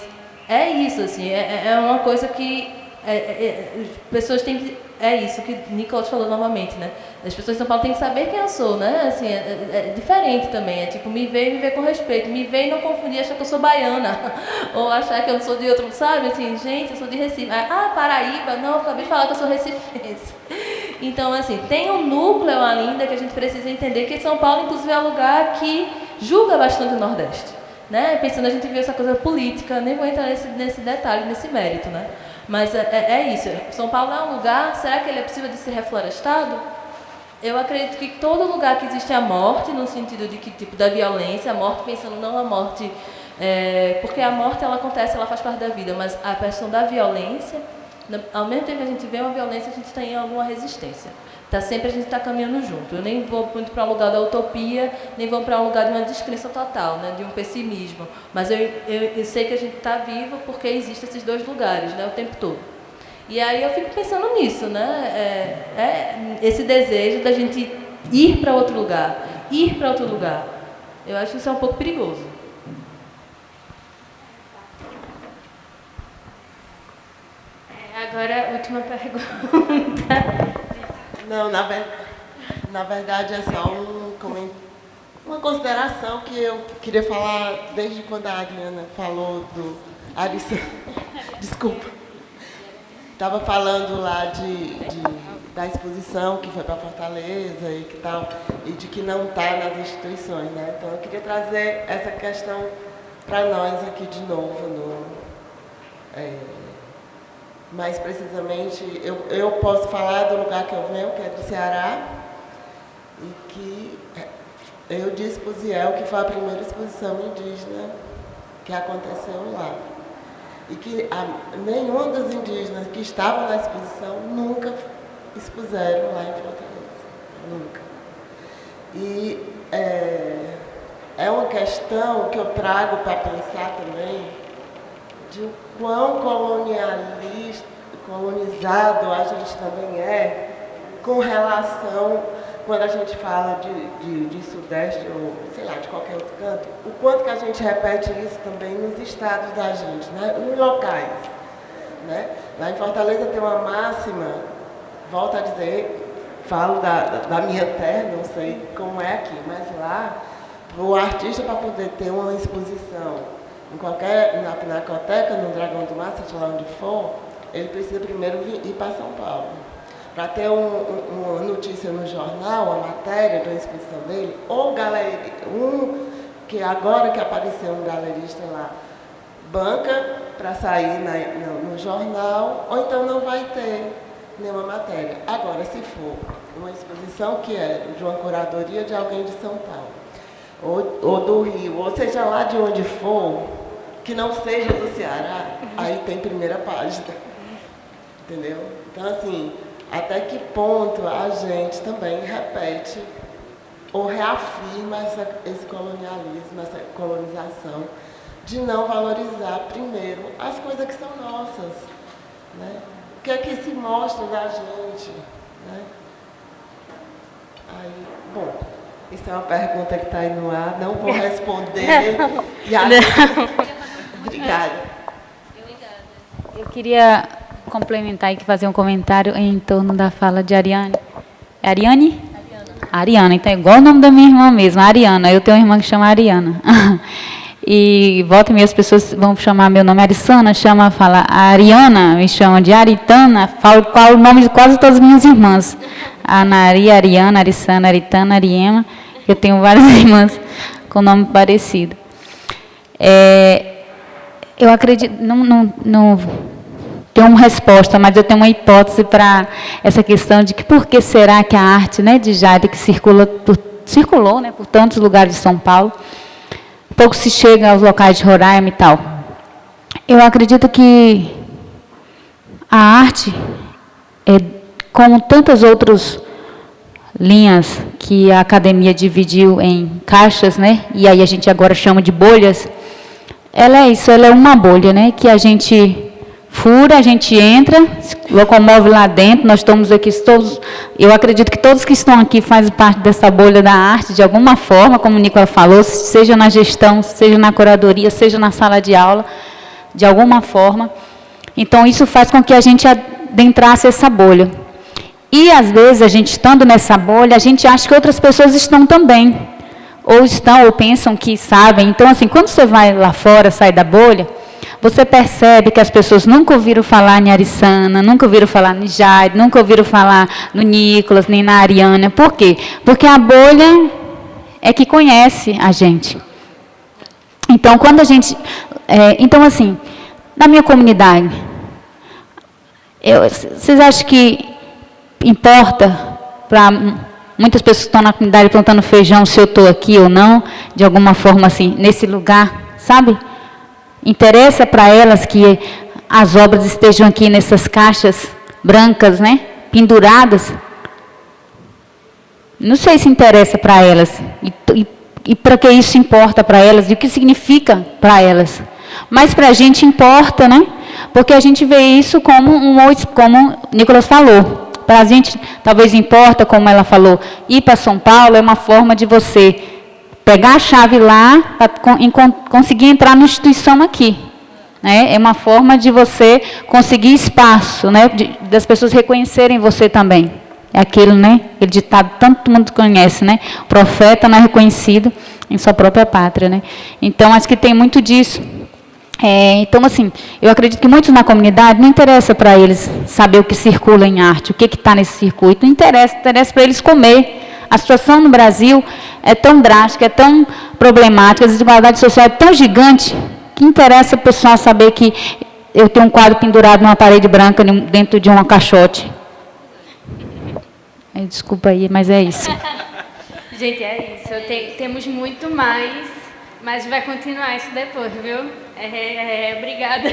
é isso, assim, é uma coisa que as pessoas têm que... É isso que Nicolas falou novamente, né? As pessoas de São Paulo têm que saber quem eu sou, né? Assim, é diferente também, é tipo, me ver e me ver com respeito. Me ver e não confundir, achar que eu sou baiana. Ou achar que eu sou de outro, sabe? Assim, gente, eu sou de Recife. Paraíba? Não, eu acabei de falar que eu sou recifense. Então, assim, tem um núcleo ainda que a gente precisa entender que São Paulo, inclusive, é um lugar que julga bastante o Nordeste. Né? Pensando, a gente vê essa coisa política, nem vou entrar nesse detalhe, nesse mérito, né? Mas é isso. São Paulo é um lugar, será que ele é possível de ser reflorestado? Eu acredito que todo lugar que existe a morte, no sentido de que tipo da violência, a morte pensando não a morte, porque a morte ela acontece, ela faz parte da vida, mas a questão da violência, ao mesmo tempo que a gente vê uma violência, a gente tem alguma resistência. Sempre a gente está caminhando junto. Eu nem vou muito para um lugar da utopia, nem vou para um lugar de uma descrença total, né, de um pessimismo. Mas eu sei que a gente está vivo porque existem esses dois lugares, né, o tempo todo. E aí eu fico pensando nisso, né, esse desejo da gente ir para outro lugar, Eu acho que isso é um pouco perigoso. Agora, última pergunta. Não, na verdade é só uma consideração que eu queria falar desde quando a Adriana falou do Arissa. Desculpa. Estava falando lá da exposição que foi para Fortaleza e que tal, e de que não está nas instituições, né? Então eu queria trazer essa questão para nós aqui de novo. Mais precisamente, eu posso falar do lugar que eu venho, que é do Ceará, e que eu disse para o Ziel que foi a primeira exposição indígena que aconteceu lá. E que nenhum dos indígenas que estavam na exposição nunca expuseram lá em Fortaleza. Nunca. E é uma questão que eu trago para pensar também de o quão colonizado a gente também é com relação, quando a gente fala de Sudeste ou, sei lá, de qualquer outro canto, o quanto que a gente repete isso também nos estados da gente, né? Nos locais. Né? Lá em Fortaleza tem uma máxima, volto a dizer, falo da minha terra, não sei como é aqui, mas lá, o artista, para poder ter uma exposição na Pinacoteca, no Dragão do Mar, seja lá onde for, ele precisa primeiro ir para São Paulo. Para ter uma notícia no jornal, a matéria da exposição dele, ou que agora que apareceu um galerista lá, banca para sair no jornal, ou então não vai ter nenhuma matéria. Agora, se for uma exposição que é de uma curadoria de alguém de São Paulo, ou do Rio, ou seja lá de onde for, que não seja do Ceará, aí tem primeira página. Entendeu? Então, assim, até que ponto a gente também repete ou reafirma esse colonialismo, essa colonização, de não valorizar primeiro as coisas que são nossas, né? O que é que se mostra da gente, né? Aí, bom, isso é uma pergunta que está aí no ar, não vou responder. Obrigada. Eu queria complementar e fazer um comentário em torno da fala de Ariane. É Ariane? Ariana, então é igual o nome da minha irmã mesmo, Ariana. Eu tenho uma irmã que chama Ariana. E volta e meia as pessoas vão chamar meu nome Arissana, fala Ariana, me chamam de Aritana, falo qual o nome de quase todas as minhas irmãs. Anari, Ariana, Arissana, Aritana, Ariema. Eu tenho várias irmãs com nome parecido. Eu acredito, não tenho uma resposta, mas eu tenho uma hipótese para essa questão de que por que será que a arte, né, de Jade, que circulou, né, por tantos lugares de São Paulo, pouco se chega aos locais de Roraima e tal. Eu acredito que a arte, como tantas outras linhas que a academia dividiu em caixas, né, e aí a gente agora chama de bolhas, ela é isso, ela é uma bolha, né, que a gente fura, a gente entra, se locomove lá dentro, nós estamos aqui todos, eu acredito que todos que estão aqui fazem parte dessa bolha da arte, de alguma forma, como o Nicola falou, seja na gestão, seja na curadoria, seja na sala de aula, de alguma forma. Então, isso faz com que a gente adentrasse essa bolha. E, às vezes, a gente estando nessa bolha, a gente acha que outras pessoas estão também, ou estão, ou pensam que sabem. Então, assim, quando você vai lá fora, sai da bolha, você percebe que as pessoas nunca ouviram falar em Arissana, nunca ouviram falar em Jade, nunca ouviram falar no Nicolas, nem na Ariana. Por quê? Porque a bolha é que conhece a gente. Então, quando a gente... então, assim, na minha comunidade, vocês acham que importa para muitas pessoas que estão na comunidade plantando feijão se eu estou aqui ou não, de alguma forma, assim, nesse lugar, sabe? Interessa para elas que as obras estejam aqui nessas caixas brancas, né, penduradas? Não sei se interessa para elas. E para que isso importa para elas? E o que significa para elas? Mas para a gente importa, né? Porque a gente vê isso como como o Nicolas falou. Para a gente, talvez importa, como ela falou, ir para São Paulo é uma forma de você pegar a chave lá para conseguir entrar na instituição aqui. Né? É uma forma de você conseguir espaço, né? Das pessoas reconhecerem você também. É aquilo, né? Aquele ditado que todo mundo conhece, né? O profeta não é reconhecido em sua própria pátria. Né? Então, acho que tem muito disso. Então, assim, eu acredito que muitos na comunidade não interessa para eles saber o que circula em arte, o que está nesse circuito. Não interessa para eles comer. A situação no Brasil é tão drástica, é tão problemática, a desigualdade social é tão gigante, que interessa o pessoal saber que eu tenho um quadro pendurado numa parede branca dentro de uma caixote. Desculpa aí, mas é isso. Gente, é isso. Temos muito mais, mas vai continuar isso depois, viu? Obrigada.